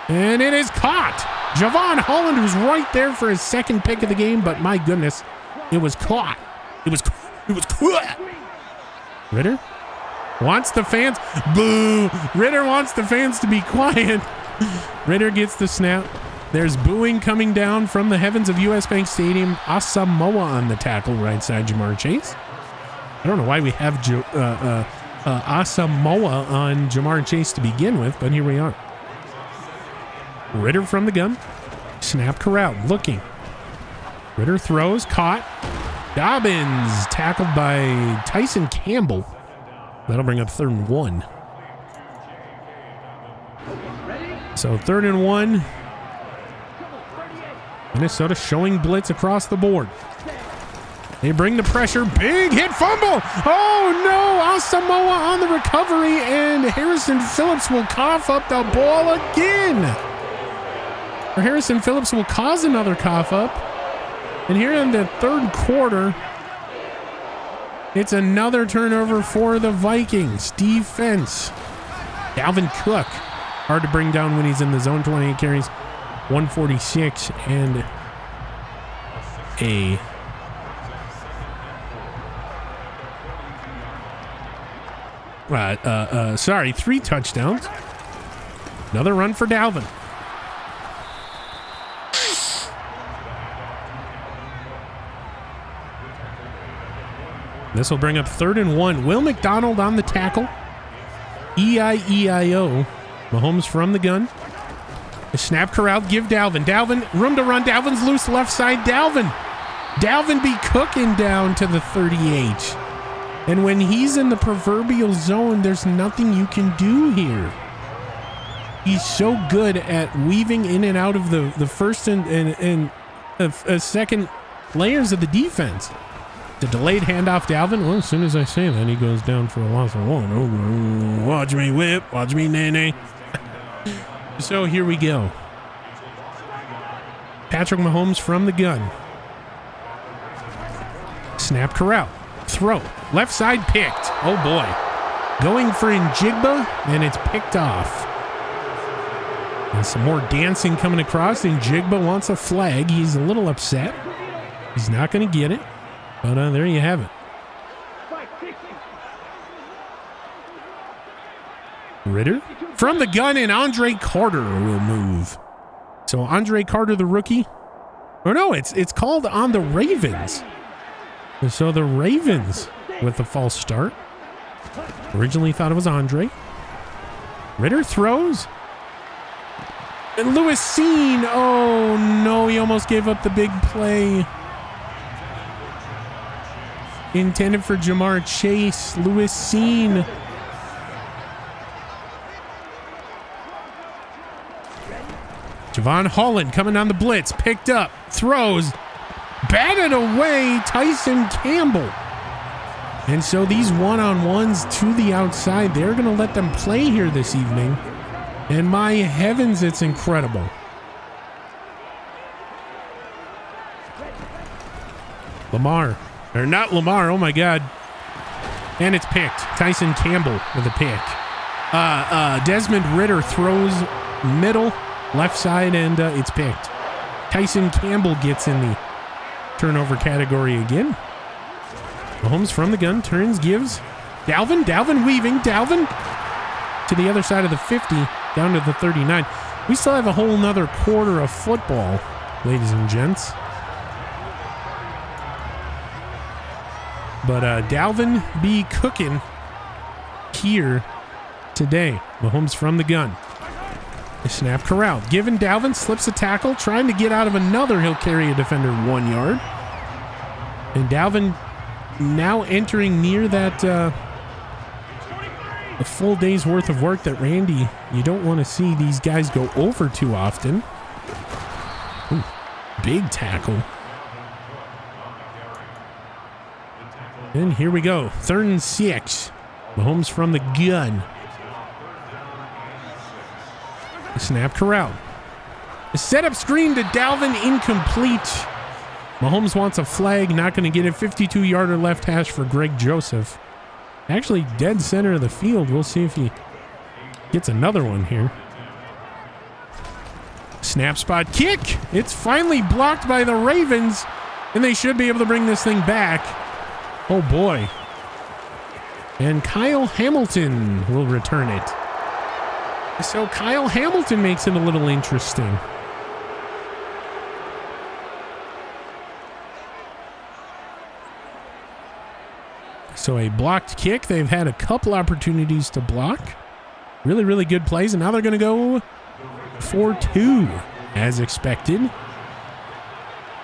And it is caught. Javon Holland was right there for his second pick of the game, but my goodness, it was caught. It was caught. Ritter wants the fans. Boo. Ritter wants the fans to be quiet. Ritter gets the snap. There's booing coming down from the heavens of US Bank Stadium. Asamoah on the tackle, right side Jamar Chase. I don't know why we have Asamoah on Jamar Chase to begin with, but here we are. Ritter from the gun. Snap corralled. Looking. Ritter throws. Caught. Dobbins tackled by Tyson Campbell. That'll bring up 3rd and 1. So 3rd and 1. Minnesota showing blitz across the board. They bring the pressure. Big hit fumble. Oh no. Asamoah on the recovery, and Harrison Phillips will cough up the ball again. Or Harrison Phillips will cause another cough up. And here in the 3rd quarter, it's another turnover for the Vikings defense. Dalvin Cook, hard to bring down when he's in the zone. 28 carries, 146, and a 3 touchdowns. Another run for Dalvin. This will bring up 3rd and 1. Will McDonald on the tackle. E-I-E-I-O. Mahomes from the gun. The snap corral. Give Dalvin. Dalvin, room to run. Dalvin's loose left side. Dalvin be cooking down to the 38. And when he's in the proverbial zone, there's nothing you can do here. He's so good at weaving in and out of the first and second layers of the defense. The delayed handoff, Dalvin. Well, as soon as I say that, he goes down for a loss of 1. Oh, watch me whip. Watch me nay. So here we go. Patrick Mahomes from the gun. Snap corral. Throw. Left side picked. Oh, boy. Going for Njigba, and it's picked off. And some more dancing coming across. Njigba wants a flag. He's a little upset. He's not going to get it. But there you have it. Ritter from the gun, and Andre Carter will move. So Andre Carter, the rookie, Or no, it's called on the Ravens. So the Ravens with the false start. Originally thought it was Andre. Ritter throws. And Lewis Seen. Oh no, he almost gave up the big play. Intended for Jamar Chase. Lewis Seen. Javon Holland coming on the blitz. Picked up. Throws. Batted away. Tyson Campbell. And so these one-on-ones to the outside, they're going to let them play here this evening. And my heavens, it's incredible. Lamar. Or not Lamar. Oh, my God. And it's picked. Tyson Campbell with a pick. Desmond Ritter throws middle, left side, and it's picked. Tyson Campbell gets in the turnover category again. Mahomes from the gun, turns, gives. Dalvin weaving. Dalvin to the other side of the 50, down to the 39. We still have a whole nother quarter of football, ladies and gents. But Dalvin be cooking here today. Mahomes from the gun. The snap corralled. Given Dalvin slips a tackle, trying to get out of another. He'll carry a defender 1 yard. And Dalvin now entering near that a full day's worth of work that Randy, you don't want to see these guys go over too often. Ooh, big tackle. And here we go. 3rd and 6. Mahomes from the gun. The snap corral. The setup screen to Dalvin incomplete. Mahomes wants a flag, not going to get it. 52-yarder left hash for Greg Joseph. Actually, dead center of the field. We'll see if he gets another one here. Snap spot kick. It's finally blocked by the Ravens, and they should be able to bring this thing back. Oh, boy. And Kyle Hamilton will return it. So Kyle Hamilton makes it a little interesting. So a blocked kick. They've had a couple opportunities to block. Really, really good plays. And now they're going to go for 2 as expected.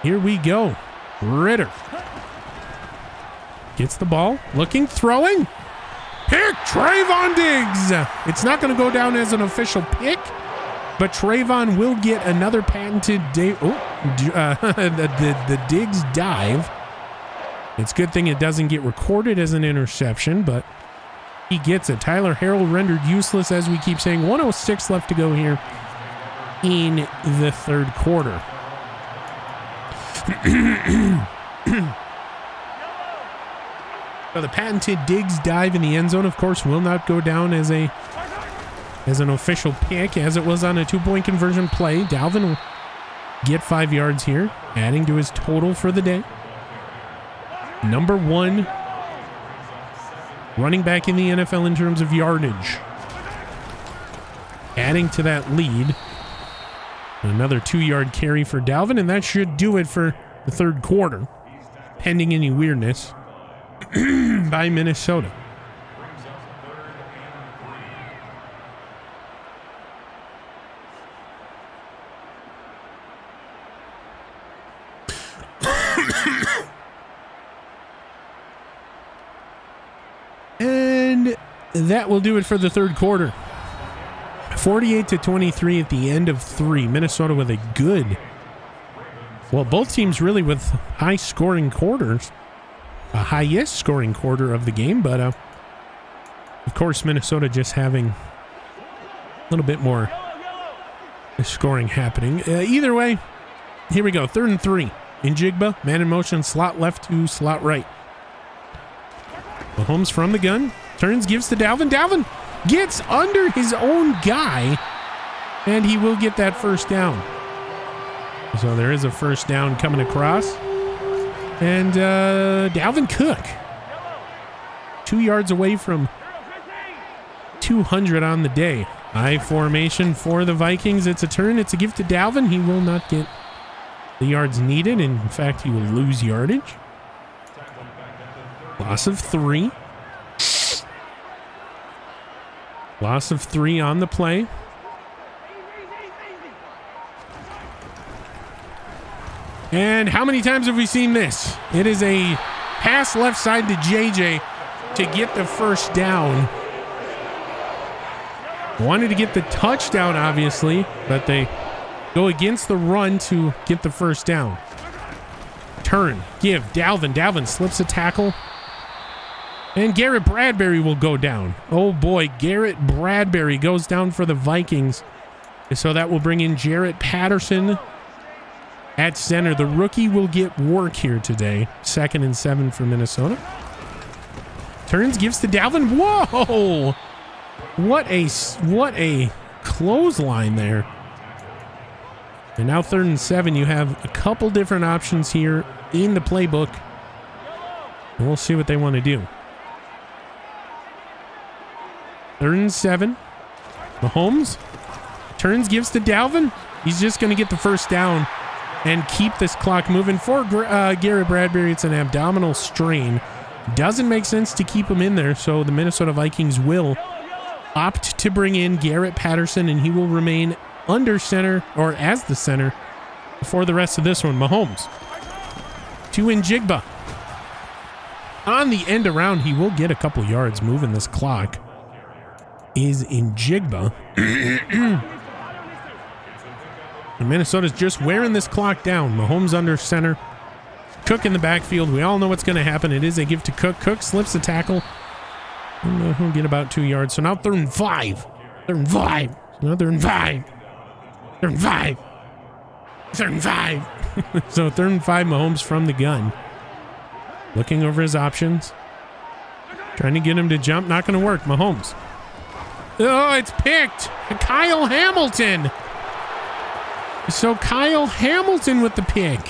Here we go. Ritter gets the ball. Looking, throwing. Pick Trayvon Diggs. It's not going to go down as an official pick, but Trayvon will get another patented the Diggs dive. It's a good thing it doesn't get recorded as an interception, but he gets it. Tyler Harrell rendered useless, as we keep saying. 1:06 left to go here in the 3rd quarter. So the patented Diggs dive in the end zone, of course, will not go down as an official pick, as it was on a 2-point conversion play. Dalvin will get 5 yards here, adding to his total for the day. Number 1 running back in the NFL in terms of yardage. Adding to that lead. Another 2-yard carry for Dalvin, and that should do it for the 3rd quarter, pending any weirdness by Minnesota. And that will do it for the 3rd quarter. 48-23 at the end of 3. Minnesota with a good, well, both teams really with high scoring quarters. A highest scoring quarter of the game, but of course Minnesota just having a little bit more scoring happening. Either way, here we go. 3rd and 3. Njigba, man in motion, slot left to slot right. Mahomes from the gun, turns, gives to Dalvin. Dalvin gets under his own guy, and he will get that first down. So there is a first down coming across. And Dalvin Cook, 2 yards away from 200 on the day. I formation for the Vikings. It's a turn. It's a gift to Dalvin. He will not get the yards needed. In fact, he will lose yardage. Loss of 3. Loss of 3 on the play. And how many times have we seen this? It is a pass left side to JJ to get the first down. Wanted to get the touchdown, obviously, but they go against the run to get the first down. Turn, give, Dalvin. Dalvin slips a tackle. And Garrett Bradbury will go down. Oh boy, Garrett Bradbury goes down for the Vikings. So that will bring in Jarrett Patterson at center. The rookie will get work here today. 2nd and 7 for Minnesota. Turns, gives to Dalvin. Whoa! What a clothesline there. And now 3rd and 7. You have a couple different options here in the playbook. And we'll see what they want to do. 3rd and 7. Mahomes turns, gives to Dalvin. He's just going to get the first down and keep this clock moving. For Garrett Bradbury, it's an abdominal strain. Doesn't make sense to keep him in there, so the Minnesota Vikings will opt to bring in Garrett Patterson, and he will remain under center, or as the center, for the rest of this one. Mahomes to Njigba. On the end around, he will get a couple yards moving this clock. Is Njigba. And Minnesota's just wearing this clock down. Mahomes under center. Cook in the backfield. We all know what's going to happen. It is a give to Cook. Cook slips a tackle. And he'll get about 2 yards. So now 3rd and 5. 3rd and 5. Now 3rd and 5. 3rd and 5. 3rd and 5. So 3rd and 5, Mahomes from the gun. Looking over his options. Trying to get him to jump. Not going to work. Mahomes. Oh, it's picked. Kyle Hamilton. So Kyle Hamilton with the pick.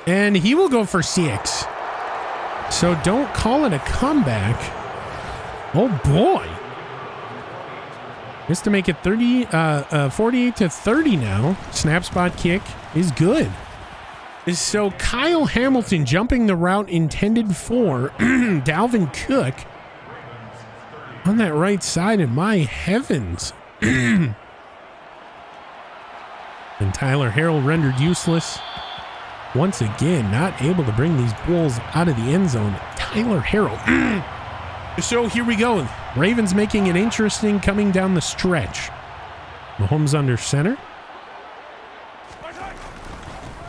And he will go for 6. So don't call it a comeback. Oh boy. Just to make it 48 to 30 now. Snap spot kick is good. So Kyle Hamilton jumping the route intended for Dalvin Cook on that right side, and my heavens. And Tyler Harrell rendered useless. Once again, not able to bring these Bulls out of the end zone. Tyler Harrell. So here we go. Ravens making it interesting coming down the stretch. Mahomes under center.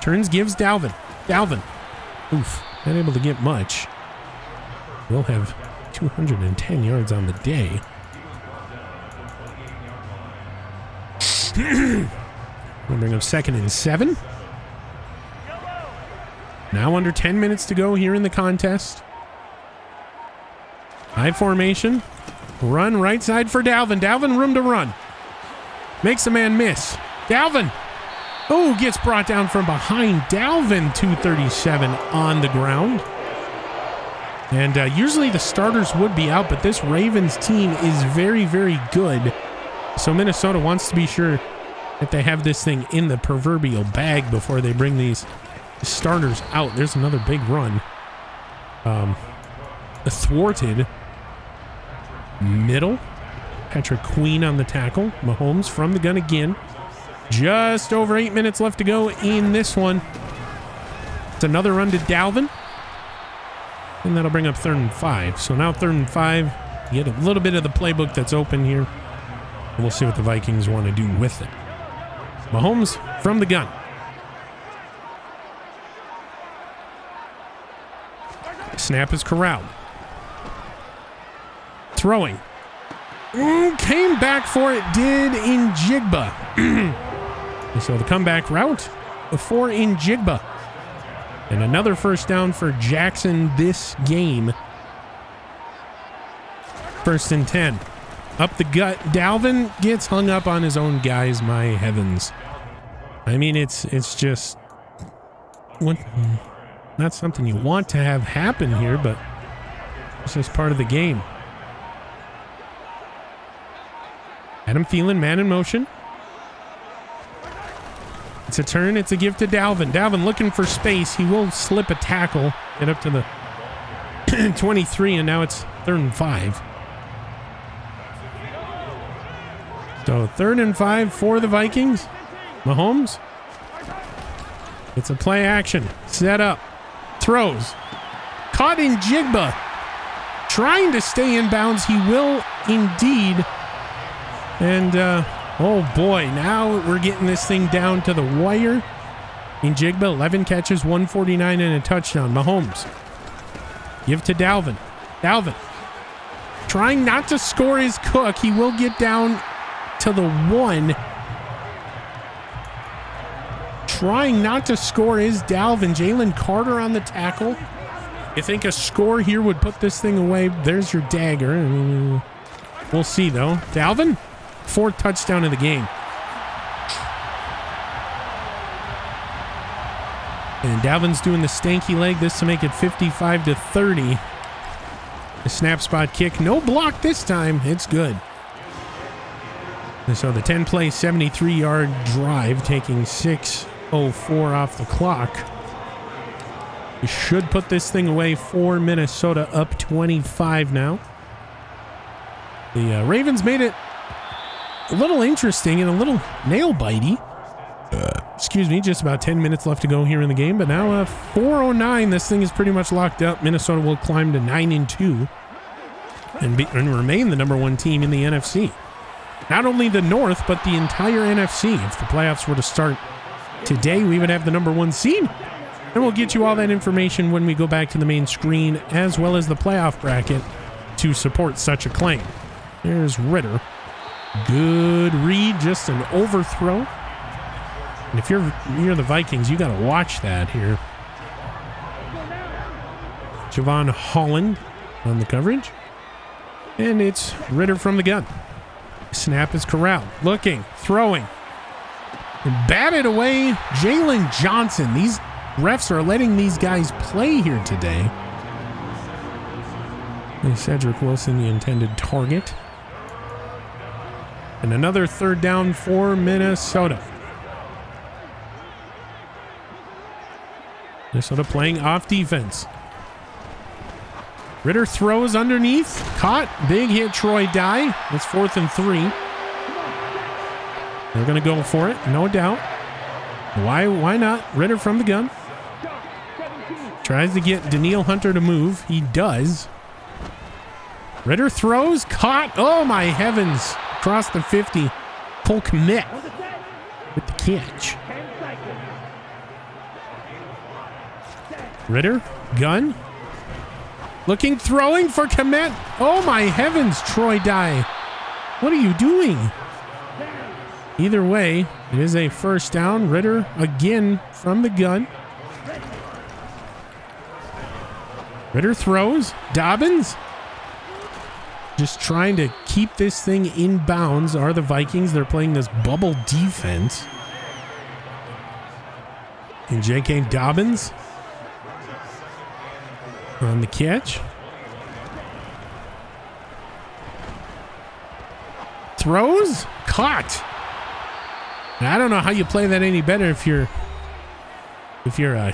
Turns, gives Dalvin. Dalvin. Oof. Not able to get much. We'll have 210 yards on the day. We'll bring up 2nd and 7. Now under 10 minutes to go here in the contest. High formation. Run right side for Dalvin. Dalvin room to run. Makes a man miss. Dalvin. Oh, gets brought down from behind. Dalvin, 237 on the ground. And usually the starters would be out, but this Ravens team is very, very good. So Minnesota wants to be sure that they have this thing in the proverbial bag before they bring these starters out. There's another big run. A thwarted middle. Patrick Queen on the tackle. Mahomes from the gun again. Just over 8 minutes left to go in this one. It's another run to Dalvin. And that'll bring up 3rd and 5. So now 3rd and 5. You get a little bit of the playbook that's open here. And we'll see what the Vikings want to do with it. Mahomes from the gun. Snap is corralled. Throwing. Came back for it, did Njigba. So the comeback route for Njigba. And another first down for Jackson this game. 1st and 10. Up the gut. Dalvin gets hung up on his own guys. My heavens. I mean, it's just not something you want to have happen here, but it's just part of the game. Adam Thielen, man in motion. It's a turn. It's a give to Dalvin. Dalvin looking for space. He will slip a tackle. Get up to the 23, and now it's 3rd and 5. So 3rd and 5 for the Vikings. Mahomes. It's a play action. Set up. Throws. Caught in Jigba. Trying to stay in bounds. He will indeed. And, oh boy, now we're getting this thing down to the wire. In Jigba, 11 catches, 149 and a touchdown. Mahomes. Give to Dalvin. Dalvin. Trying not to score his cook. He will get down to the 1. Trying not to score is Dalvin. Jalen Carter on the tackle. You think a score here would put this thing away? There's your dagger. We'll see, though. Dalvin, 4th touchdown of the game. And Dalvin's doing the stanky leg. This to make it 55-30. The snap spot kick. No block this time. It's good. And so the 10-play, 73-yard drive taking 6:04 off the clock. You should put this thing away for Minnesota, up 25 now. The Ravens made it a little interesting and a little nail-bitey. Excuse me, just about 10 minutes left to go here in the game. But now 4:09, this thing is pretty much locked up. Minnesota will climb to 9-2 and remain the #1 team in the NFC. Not only the North, but the entire NFC. If the playoffs were to start today, we would have the #1 seed. And we'll get you all that information when we go back to the main screen, as well as the playoff bracket to support such a claim. There's Ritter. Good read, just an overthrow. And if you're the Vikings, you got to watch that here. Javon Holland on the coverage. And it's Ritter from the gun. Snap is corralled. Looking, throwing. And batted away, Jalen Johnson. These refs are letting these guys play here today. And Cedric Wilson, the intended target. And another 3rd down for Minnesota. Minnesota playing off defense. Ritter throws underneath. Caught. Big hit, Troy Dye. It's 4th and 3. They're going to go for it, no doubt. Why not? Ritter from the gun. Tries to get Daniil Hunter to move. He does. Ritter throws. Caught. Oh, my heavens. Across the 50. Cole Kmet with the catch. Ritter. Gun. Looking, throwing for Kmet. Oh, my heavens, Troy Dye. What are you doing? Either way, it is a 1st down. Ritter again from the gun. Ritter throws. Dobbins. Just trying to keep this thing in bounds are the Vikings. They're playing this bubble defense. And J.K. Dobbins on the catch. Throws. Caught. I don't know how you play that any better if you're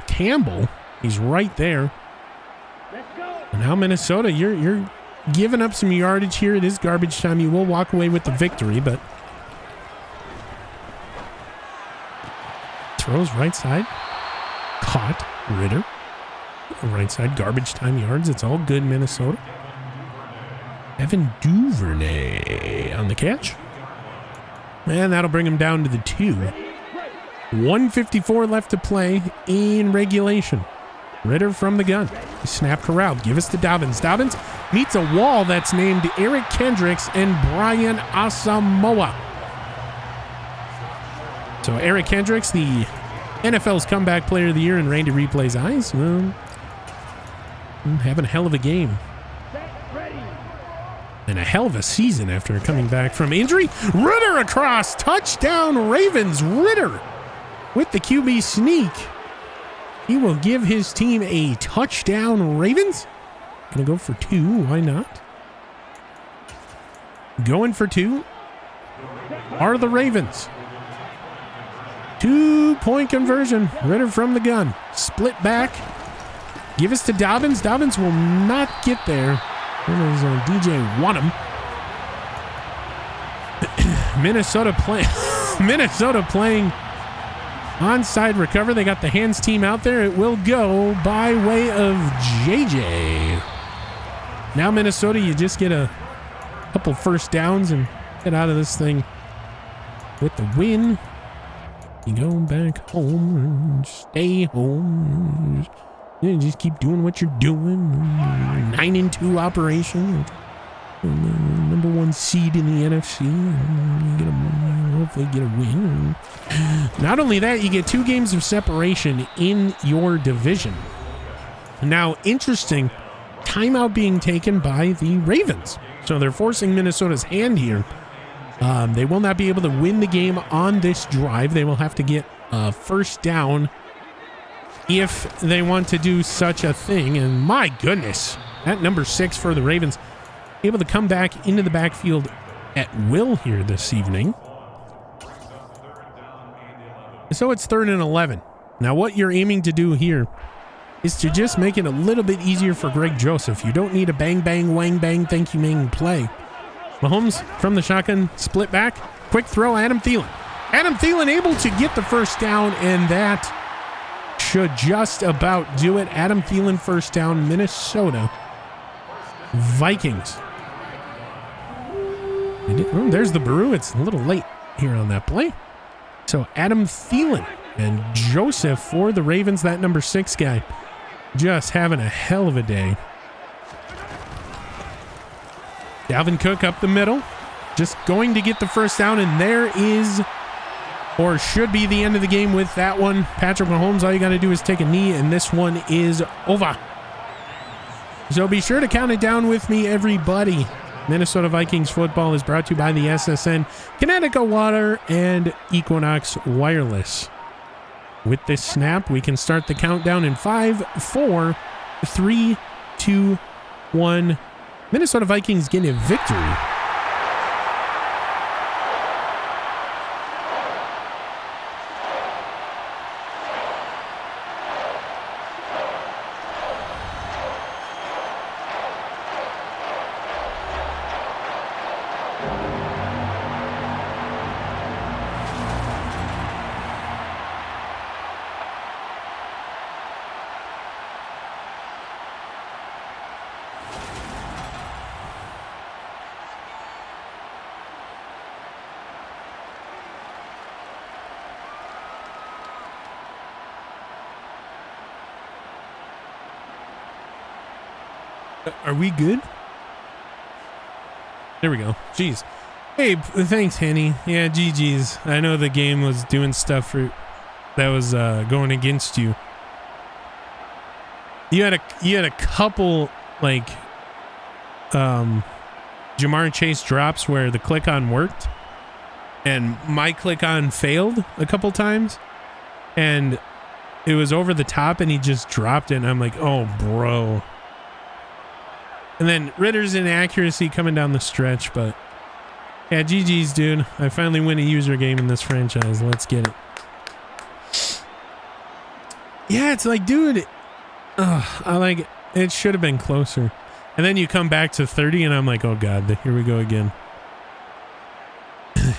Campbell. He's right there. And now Minnesota, you're giving up some yardage here. It is garbage time. You will walk away with the victory, but throws right side. Caught. Ritter. Right side, garbage time yards. It's all good, Minnesota. Evan Duvernay on the catch. And that'll bring him down to the 2. 1:54 left to play in regulation. Ritter from the gun. Snap corralled. Give us to Dobbins. Dobbins meets a wall that's named Eric Kendricks and Brian Asamoah. So Eric Kendricks, the NFL's comeback player of the year in Randy Replay's eyes, having a hell of a game. And a hell of a season after coming back from injury. Ritter across. Touchdown Ravens. Ritter with the QB sneak. He will give his team a touchdown. Ravens. Gonna go for 2. Why not? Going for 2 are the Ravens. 2-point conversion. Ritter from the gun. Split back. Give us to Dobbins. Dobbins will not get there. DJ Wanham. Minnesota playing onside recover. They got the hands team out there. It will go by way of JJ. Now Minnesota, you just get a couple first downs and get out of this thing with the win. You go back home, stay home. You just keep doing what you're doing. 9-2 operation. Number 1 seed in the NFC. Hopefully get a win. Not only that, you get 2 games of separation in your division. Now, interesting, timeout being taken by the Ravens. So they're forcing Minnesota's hand here. They will not be able to win the game on this drive. They will have to get a first down if they want to do such a thing. And my goodness, that number 6 for the Ravens, able to come back into the backfield at will here this evening. So it's 3rd and 11. Now what you're aiming to do here is to just make it a little bit easier for Greg Joseph. You don't need a bang, bang, wang, bang, thank you, man play. Mahomes from the shotgun, split back, quick throw, Adam Thielen. Adam Thielen able to get the first down, and that should just about do it. Adam Thielen first down, Minnesota Vikings. There's the Baru. It's a little late here on that play. So Adam Thielen and Joseph for the Ravens, that number 6 guy, just having a hell of a day. Dalvin Cook up the middle, just going to get the first down, and there is, or should be, the end of the game with that one. Patrick Mahomes, all you got to do is take a knee, and this one is over. So be sure to count it down with me, everybody. Minnesota Vikings football is brought to you by the SSN, Connecticut Water, and Equinox Wireless. With this snap, we can start the countdown in 5, 4, 3, 2, 1. Minnesota Vikings getting a victory. Are we good? There we go. Jeez. Hey, thanks, Henny. Yeah, GG's. I know the game was doing stuff that was going against you. You had a couple like Jamar Chase drops where the click on worked, and my click on failed a couple times, and it was over the top, and he just dropped it, and I'm like, oh, bro. And then Ritter's inaccuracy coming down the stretch, but yeah, GG's, dude. I finally win a user game in this franchise. Let's get it. Yeah, it's like, dude, I like it. Should have been closer. And then you come back to 30, and I'm like, oh god, here we go again.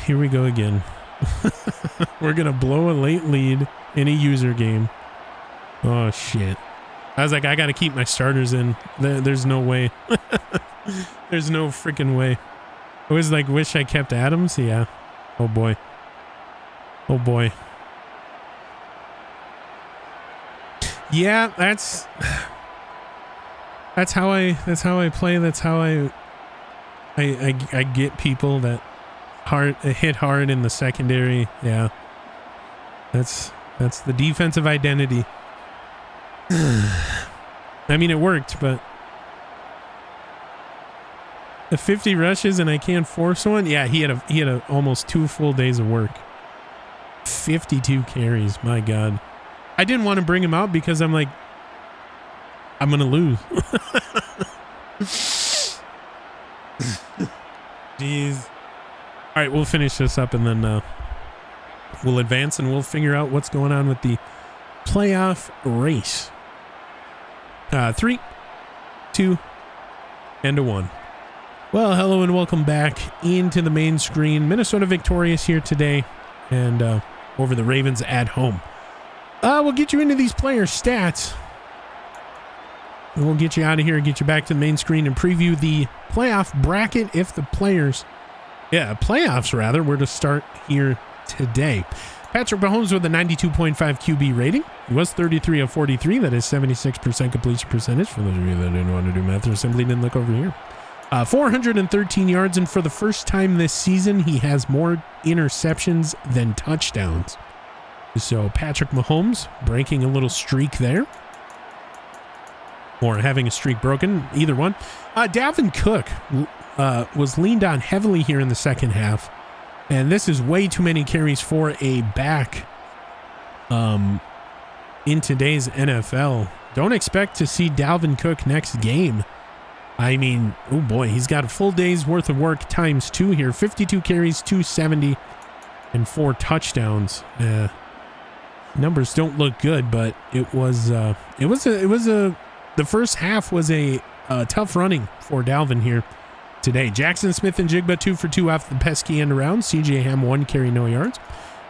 Here we go again. We're gonna blow a late lead in a user game. Oh shit. I was like, I got to keep my starters in. There's no way. There's no freaking way. I was like, wish I kept Adams. Yeah. Oh boy. Oh boy. Yeah, that's how I play. That's how I get people that hit hard in the secondary. Yeah. That's the defensive identity. I mean, it worked, but the 50 rushes and I can't force one. Yeah, he had almost 2 full days of work. 52 carries. My God, I didn't want to bring him out because I'm like, I'm gonna lose. Jeez. All right, we'll finish this up and then will advance, and we'll figure out what's going on with the playoff race. 3, 2, and 1. Well, hello and welcome back into the main screen. Minnesota victorious here today, and over the Ravens at home. We'll get you into these player stats. And we'll get you out of here and get you back to the main screen and preview the playoff bracket if the playoffs were to start here today. Patrick Mahomes with a 92.5 QB rating. He was 33 of 43. That is 76% completion percentage. For those of you that didn't want to do math or simply didn't look over here. 413 yards, and for the first time this season, he has more interceptions than touchdowns. So Patrick Mahomes breaking a little streak there. Or having a streak broken, either one. Dalvin Cook was leaned on heavily here in the second half. And this is way too many carries for a back in today's NFL. Don't expect to see Dalvin Cook next game. I mean, oh boy, he's got a full day's worth of work times 2 here. 52 carries, 270, and 4 touchdowns. Numbers don't look good, but the first half was a tough running for Dalvin here today. Jackson Smith-Njigba 2 for 2 off the pesky end around. CJ Ham 1 carry, no yards.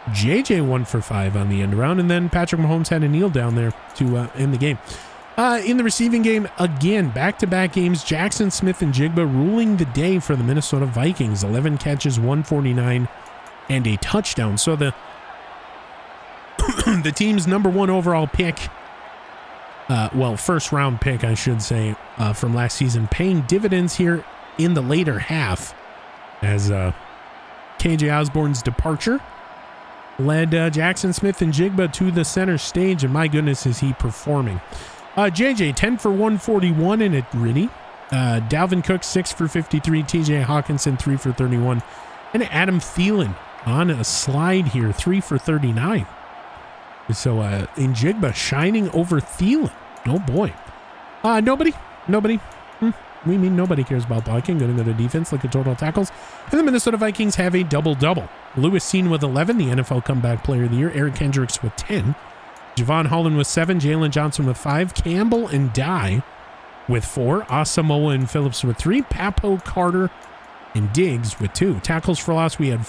JJ 1 for 5 on the end around, and then Patrick Mahomes had a kneel down there to end the game. In the receiving game, again, back-to-back games, Jackson Smith-Njigba ruling the day for the Minnesota Vikings. 11 catches, 149, and a touchdown. So the team's number 1 overall pick, first round pick, I should say, from last season, paying dividends here in the later half as KJ Osborne's departure led Jackson Smith-Njigba to the center stage, and my goodness, is he performing. JJ 10 for 141 in a gritty. Dalvin Cook 6 for 53. TJ Hawkinson 3 for 31. And Adam Thielen on a slide here, 3 for 39. So Njigba shining over Thielen. Oh boy. Nobody. We mean nobody cares about blocking. Going to go to defense, look at total tackles. And the Minnesota Vikings have a double-double. Lewis Seen with 11, the NFL Comeback Player of the Year. Eric Kendricks with 10. Javon Holland with 7. Jalen Johnson with 5. Campbell and Dye with 4. Asamoah and Phillips with 3. Papo, Carter, and Diggs with 2. Tackles for loss, we had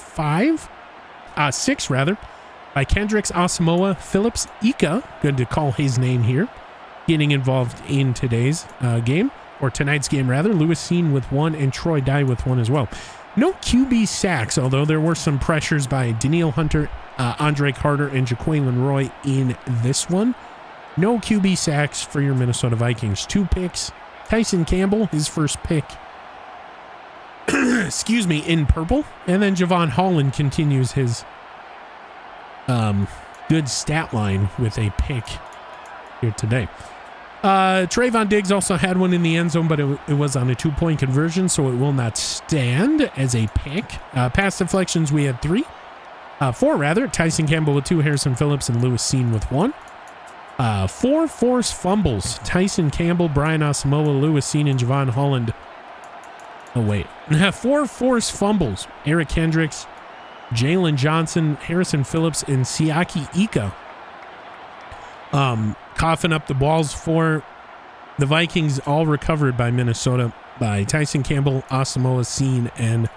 6 by Kendricks, Asamoah, Phillips, Ika, good to call his name here, getting involved in today's game, or tonight's game rather. Lewis Seen with 1 and Troy Dye with 1 as well. No QB sacks, although there were some pressures by Danielle Hunter, Andre Carter, and Jaquelin Roy in this one. No QB sacks for your Minnesota Vikings. 2 picks. Tyson Campbell, his first pick, in purple. And then Javon Holland continues his good stat line with a pick here today. Trayvon Diggs also had one in the end zone, but it was on a 2-point conversion, so it will not stand as a pick. Pass deflections, we had 4 rather. Tyson Campbell with 2, Harrison Phillips and Lewis Seen with 1. 4 forced fumbles. Tyson Campbell, Brian Asamoah, Lewis Seen, and Javon Holland. 4 forced fumbles. Eric Kendricks, Jalen Johnson, Harrison Phillips, and Siaki Ika. Coughing up the balls for the Vikings, all recovered by Minnesota by Tyson Campbell, Asamoah, Seen, and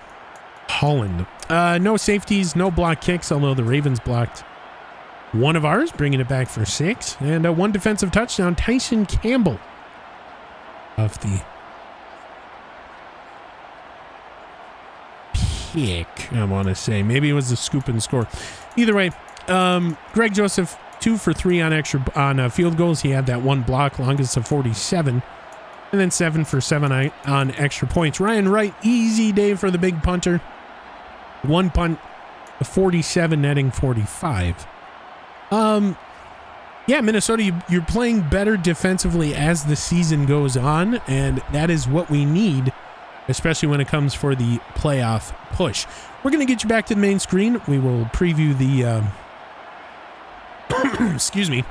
Holland. No safeties, no block kicks, although the Ravens blocked one of ours, bringing it back for 6. And 1 defensive touchdown, Tyson Campbell off the pick, I want to say. Maybe it was a scoop and score. Either way, Greg Joseph, 2 for 3 on field goals. He had that 1 block, longest of 47. And then 7 for 7 on extra points. Ryan Wright, easy day for the big punter. 1 punt, 47, netting 45. Minnesota, you're playing better defensively as the season goes on, and that is what we need, especially when it comes for the playoff push. We're going to get you back to the main screen. We will preview the excuse me.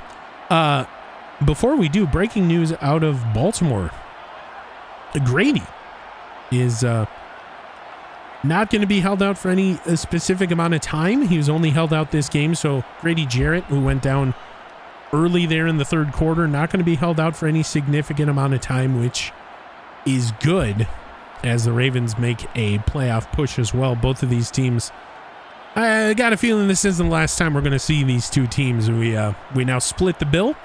Before we do, breaking news out of Baltimore. Grady is not going to be held out for any specific amount of time. He was only held out this game. So Grady Jarrett, who went down early there in the third quarter, not going to be held out for any significant amount of time, which is good as the Ravens make a playoff push as well. Both of these teams, I got a feeling this isn't the last time we're going to see these two teams. We now split the bill.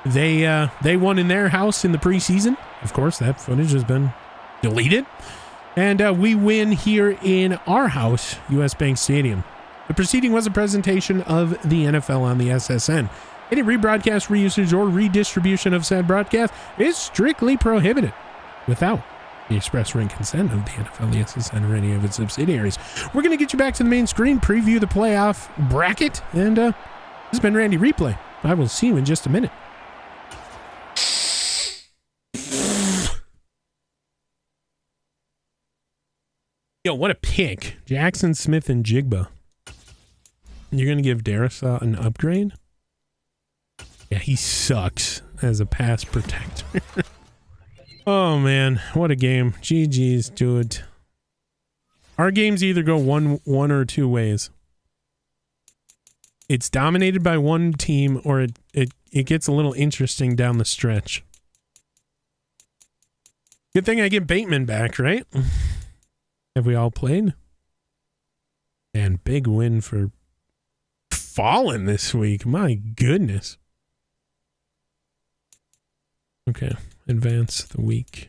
They won in their house in the preseason. Of course, that footage has been deleted. And we win here in our house, US Bank Stadium. The proceeding was a presentation of the NFL on the SSN. Any rebroadcast, reusage, or redistribution of said broadcast is strictly prohibited without the express written consent of the NFL, the SSN, or any of its subsidiaries. We're going to get you back to the main screen, preview the playoff bracket, and this has been Randy Replay. I will see you in just a minute. Yo, what a pick. Jackson Smith and Jigba. You're going to give Darrisaw an upgrade? Yeah, he sucks as a pass protector. Oh, man. What a game. GG's, dude. Our games either go one or two ways. It's dominated by one team, or it gets a little interesting down the stretch. Good thing I get Bateman back, right? Have we all played? And big win for Fallen this week. My goodness. Okay, advance the week.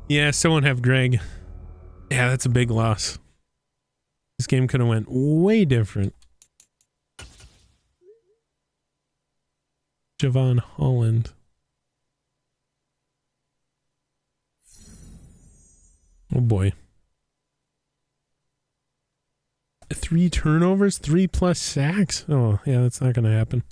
Yeah, someone have Greg. Yeah, that's a big loss. This game could have went way different. Javon Holland. Oh boy. 3 turnovers, 3+ sacks. Oh, yeah, that's not going to happen.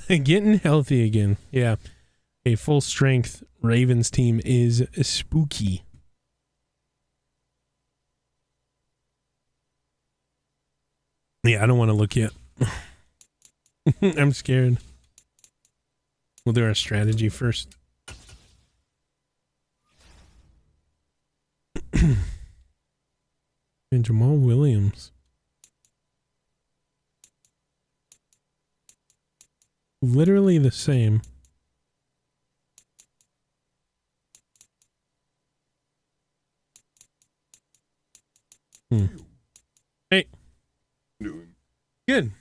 Getting healthy again. Yeah. A full strength Ravens team is spooky. Yeah, I don't want to look yet. I'm scared. We'll do our strategy first. And Jamal Williams. Literally the same. Hey. Good.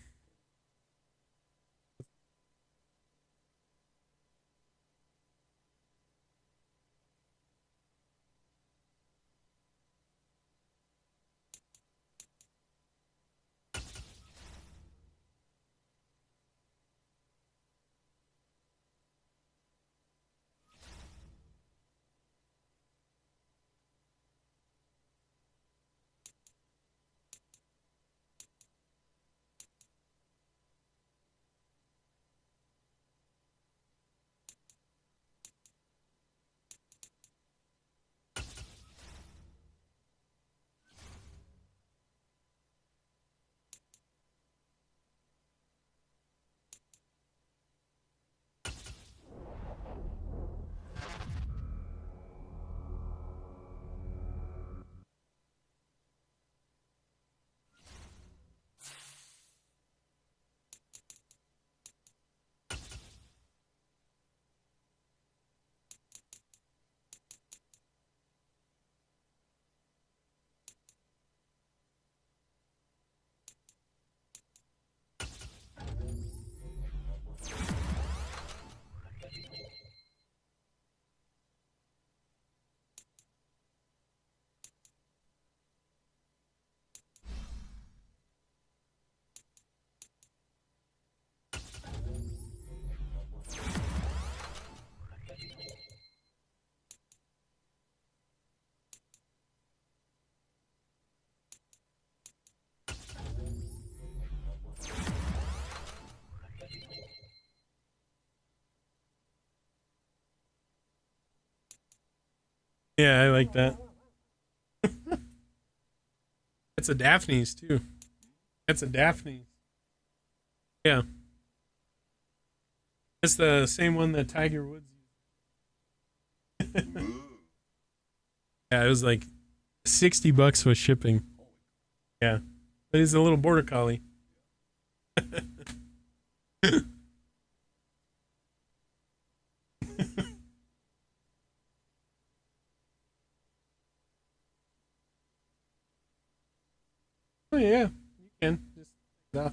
Yeah, I like that. That's a Daphne's too. That's a Daphne's. Yeah. That's the same one that Tiger Woods used. Yeah, it was like $60 with shipping. Yeah. But he's a little border collie. Oh yeah, you can just no.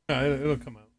No, it'll come out.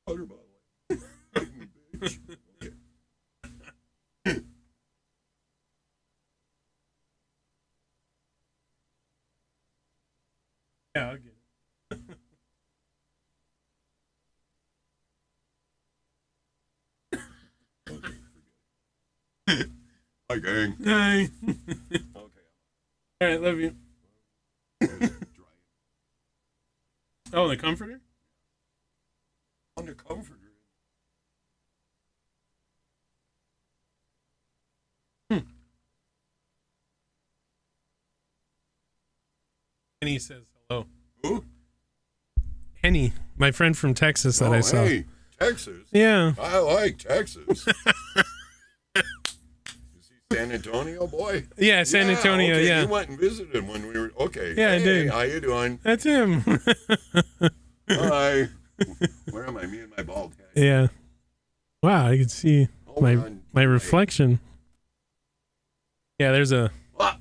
Water bottle. Bitch. Okay. Yeah, I'll get it. Okay, forget it. Hi, gang. Hi. Okay. All right, love you. Oh, the comforter? On the comforter. Henny says hello. Who? Henny, my friend from Texas that I saw. Hey, Texas. Yeah. I like Texas. Is he San Antonio boy? Yeah, San Antonio, okay. yeah. You went and visited when we were, okay. Yeah, I hey, did. How you doing? That's him. Hi. Where am I? Me and my bald head. Yeah. Wow, I can see Hold on. my reflection. Yeah, there's a Ah.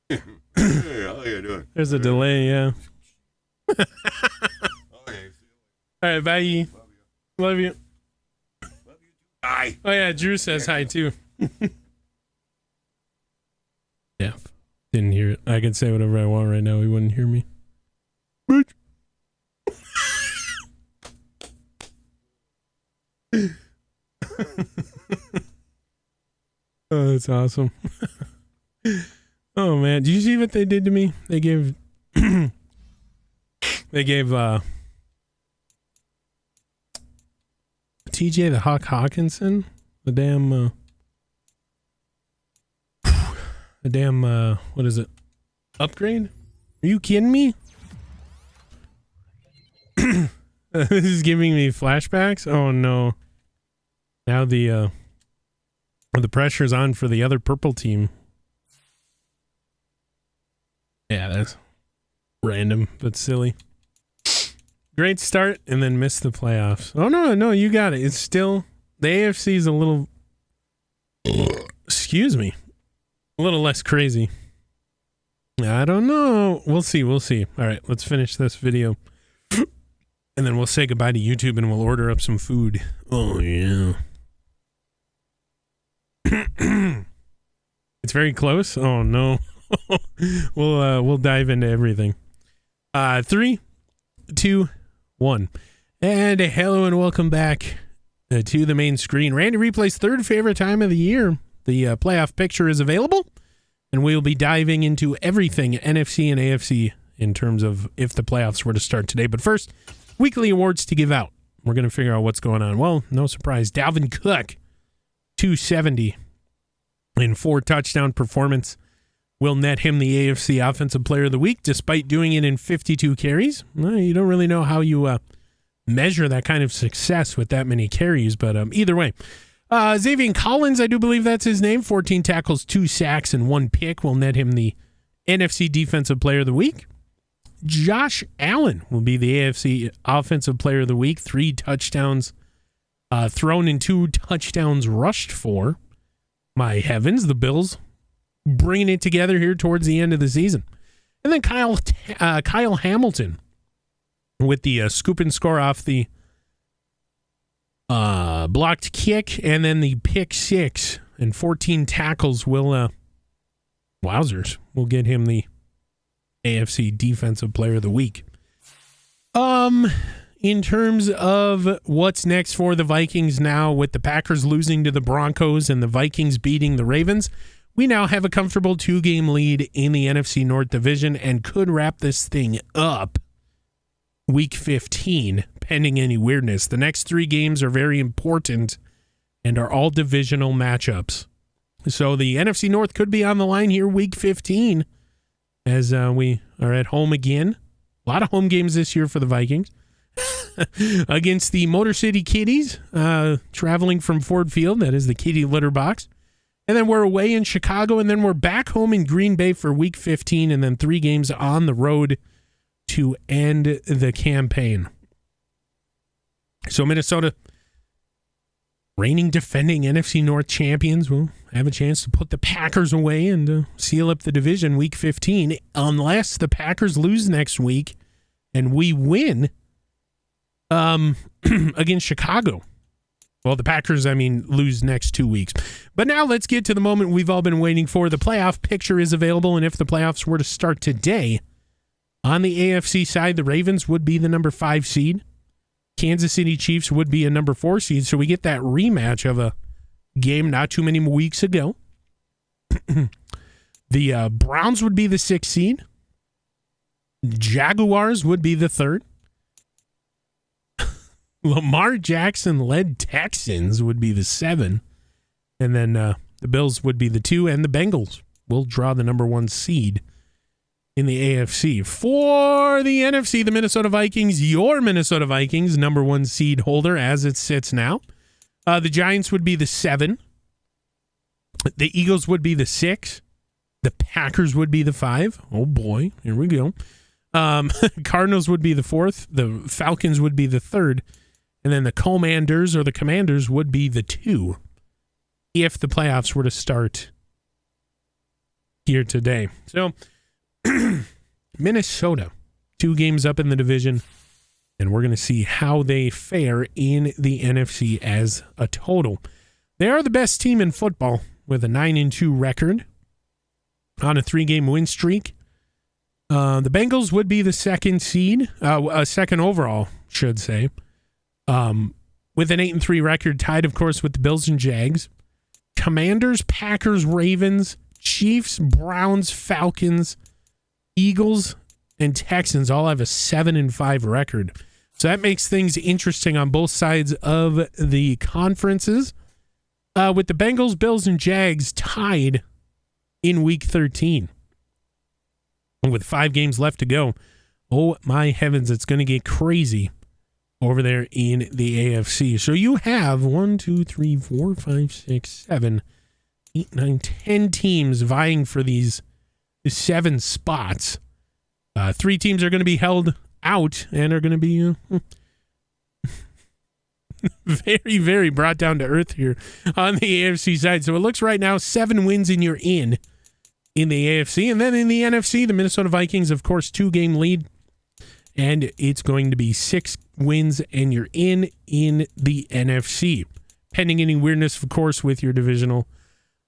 Hey, how you doing? there's a delay, yeah. Okay. All right, bye. Love you. Love you. Love you too. Bye. Oh yeah, Drew says hi too. Yeah. Didn't hear it. I could say whatever I want right now. He wouldn't hear me. Bitch. Oh, that's awesome. Oh man, did you see what they did to me? They gave TJ the Hawk Hawkinson the damn what is it? Upgrade? Are you kidding me? This is giving me flashbacks. Oh no. Now the pressure's on for the other purple team. Yeah, that's random but silly. Great start and then missed the playoffs. Oh no, you got it. It's still the AFC's a little excuse me. A little less crazy. I don't know. We'll see. All right, let's finish this video. And then we'll say goodbye to YouTube and we'll order up some food. Oh yeah. It's very close. Oh no. We'll dive into everything. 3, 2, 1. And hello and welcome back to the main screen. Randy Replay's third favorite time of the year. The playoff picture is available, and we'll be diving into everything NFC and AFC in terms of if the playoffs were to start today. But first, weekly awards to give out. We're going to figure out what's going on. Well, no surprise. Dalvin Cook, 270 in 4 touchdown performance will net him the AFC Offensive Player of the Week, despite doing it in 52 carries. Well, you don't really know how you measure that kind of success with that many carries, but either way. Xavier Collins, I do believe that's his name, 14 tackles, 2 sacks, and 1 pick will net him the NFC Defensive Player of the Week. Josh Allen will be the AFC Offensive Player of the Week, 3 touchdowns thrown and 2 touchdowns rushed for. my heavens, the Bills bringing it together here towards the end of the season. And then Kyle Hamilton with the scoop and score off the blocked kick, and then the pick six and 14 tackles will wowzers will get him the AFC Defensive Player of the Week. In terms of what's next for the Vikings now, with the Packers losing to the Broncos and the Vikings beating the Ravens, we now have a comfortable 2-game lead in the NFC North Division and could wrap this thing up Week 15, pending any weirdness. The next 3 games are very important and are all divisional matchups. So the NFC North could be on the line here Week 15 as we are at home again. A lot of home games this year for the Vikings. Against the Motor City Kitties, traveling from Ford Field. That is the Kitty Litter Box. And then we're away in Chicago, and then we're back home in Green Bay for Week 15, and then 3 games on the road to end the campaign. So Minnesota, reigning defending NFC North champions, will have a chance to put the Packers away and seal up the division Week 15, unless the Packers lose next week and we win against Chicago. Well, the Packers, lose next 2 weeks. But now let's get to the moment we've all been waiting for. The playoff picture is available, and if the playoffs were to start today, on the AFC side, the Ravens would be the number 5 seed. Kansas City Chiefs would be a number 4 seed, so we get that rematch of a game not too many weeks ago. The Browns would be the 6th seed. Jaguars would be the 3rd. Lamar Jackson-led Texans would be the 7. And then the Bills would be the 2, and the Bengals will draw the number 1 seed in the AFC. For the NFC, the Minnesota Vikings, your Minnesota Vikings, number 1 seed holder as it sits now. The Giants would be the 7. The Eagles would be the 6. The Packers would be the 5. Oh, boy. Here we go. Cardinals would be the 4th. The Falcons would be the 3rd. And then the Commanders would be the 2 if the playoffs were to start here today. So, Minnesota, 2 games up in the division, and we're going to see how they fare in the NFC as a total. They are the best team in football with a 9-2 record on a 3-game win streak. The Bengals would be the 2nd seed, second overall, should say. With an 8-3 record, tied, of course, with the Bills and Jags. Commanders, Packers, Ravens, Chiefs, Browns, Falcons, Eagles, and Texans all have a 7-5 record. So that makes things interesting on both sides of the conferences. With the Bengals, Bills, and Jags tied in Week 13. And with 5 games left to go, oh my heavens, it's going to get crazy over there in the AFC. So you have 1, 2, 3, 4, 5, 6, 7, 8, 9, 10 teams vying for these 7 spots. 3 teams are going to be held out and are going to be very, very brought down to earth here on the AFC side. So it looks right now 7 wins and you're in the AFC. And then in the NFC, the Minnesota Vikings, of course, 2-game lead. And it's going to be 6 wins and you're in the NFC. Pending any weirdness, of course, with your divisional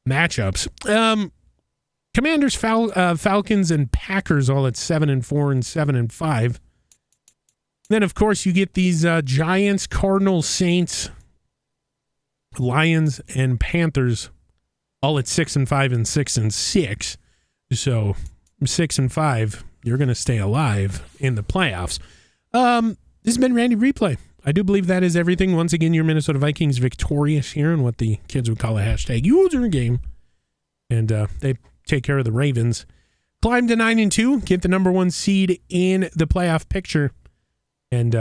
matchups. Commanders, Falcons, and Packers all at 7-4 and 7-5. Then, of course, you get these Giants, Cardinals, Saints, Lions, and Panthers all at 6-5 and 6-6. So 6-5, you're going to stay alive in the playoffs. This has been Randy Replay. I do believe that is everything. Once again, your Minnesota Vikings victorious here in what the kids would call a hashtag user game. And they take care of the Ravens. Climb to 9-2, get the number 1 seed in the playoff picture. And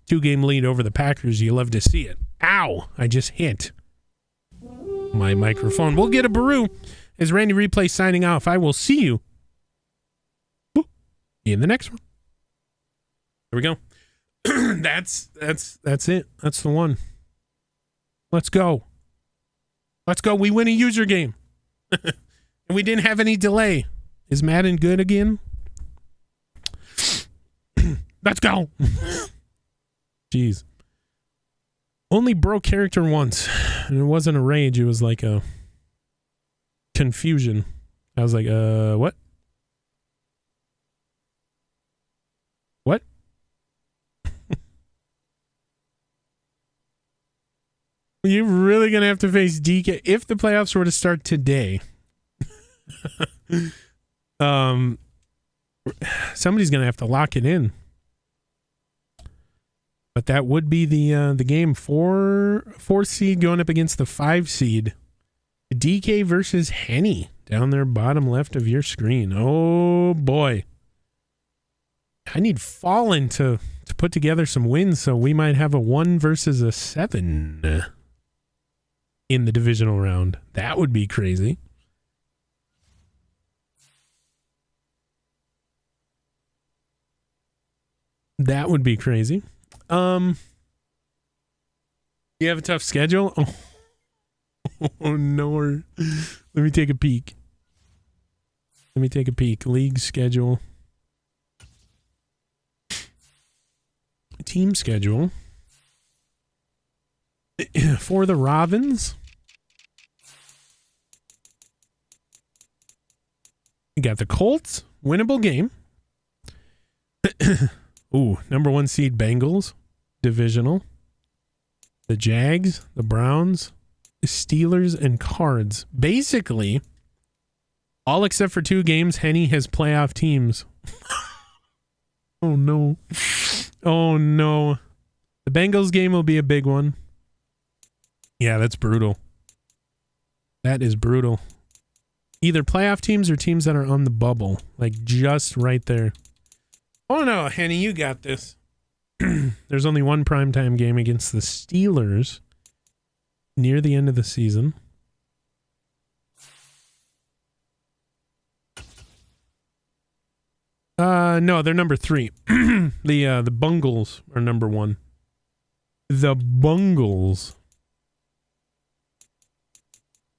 2-game lead over the Packers. You love to see it. Ow! I just hit my microphone. We'll get a Baru as Randy Replay signing off. I will see you in the next one. There we go. That's it. That's the one. Let's go. We win a user game. And we didn't have any delay. Is Madden good again? Let's go. Jeez. Only broke character once. And it wasn't a rage. It was like a confusion. I was like, what? What? You're really going to have to face DK if the playoffs were to start today. Somebody's going to have to lock it in. But that would be the game. 4 seed going up against the 5 seed. DK versus Henny down there bottom left of your screen. Oh boy. I need Fallen to put together some wins, so we might have a 1 versus a 7 in the divisional round. That would be crazy. That would be crazy. You have a tough schedule? Oh no. Let me take a peek. League schedule. Team schedule. For the Ravens. You got the Colts. Winnable game. Ooh, number 1 seed Bengals. Divisional. The Jags. The Browns. The Steelers and Cards. Basically, all except for 2 games, Henny has playoff teams. Oh no. Oh no. The Bengals game will be a big one. Yeah, that's brutal. That is brutal. Either playoff teams or teams that are on the bubble. Like just right there. Oh no, Henny, you got this. There's only one primetime game against the Steelers near the end of the season. No, they're number 3. The Bengals are number 1. The Bengals.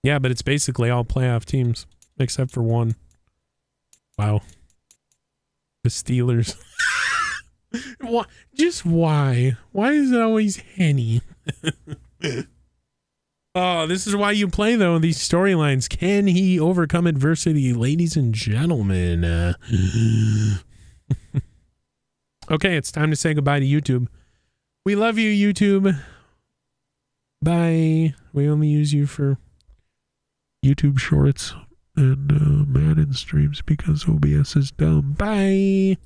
Yeah, but it's basically all playoff teams except for 1. Wow. The Steelers. Why? Just why? Why is it always Henny? Oh, this is why you play, though, these storylines. Can he overcome adversity, ladies and gentlemen? Okay, it's time to say goodbye to YouTube. We love you, YouTube. Bye. We only use you for YouTube shorts and Madden streams because OBS is dumb. Bye.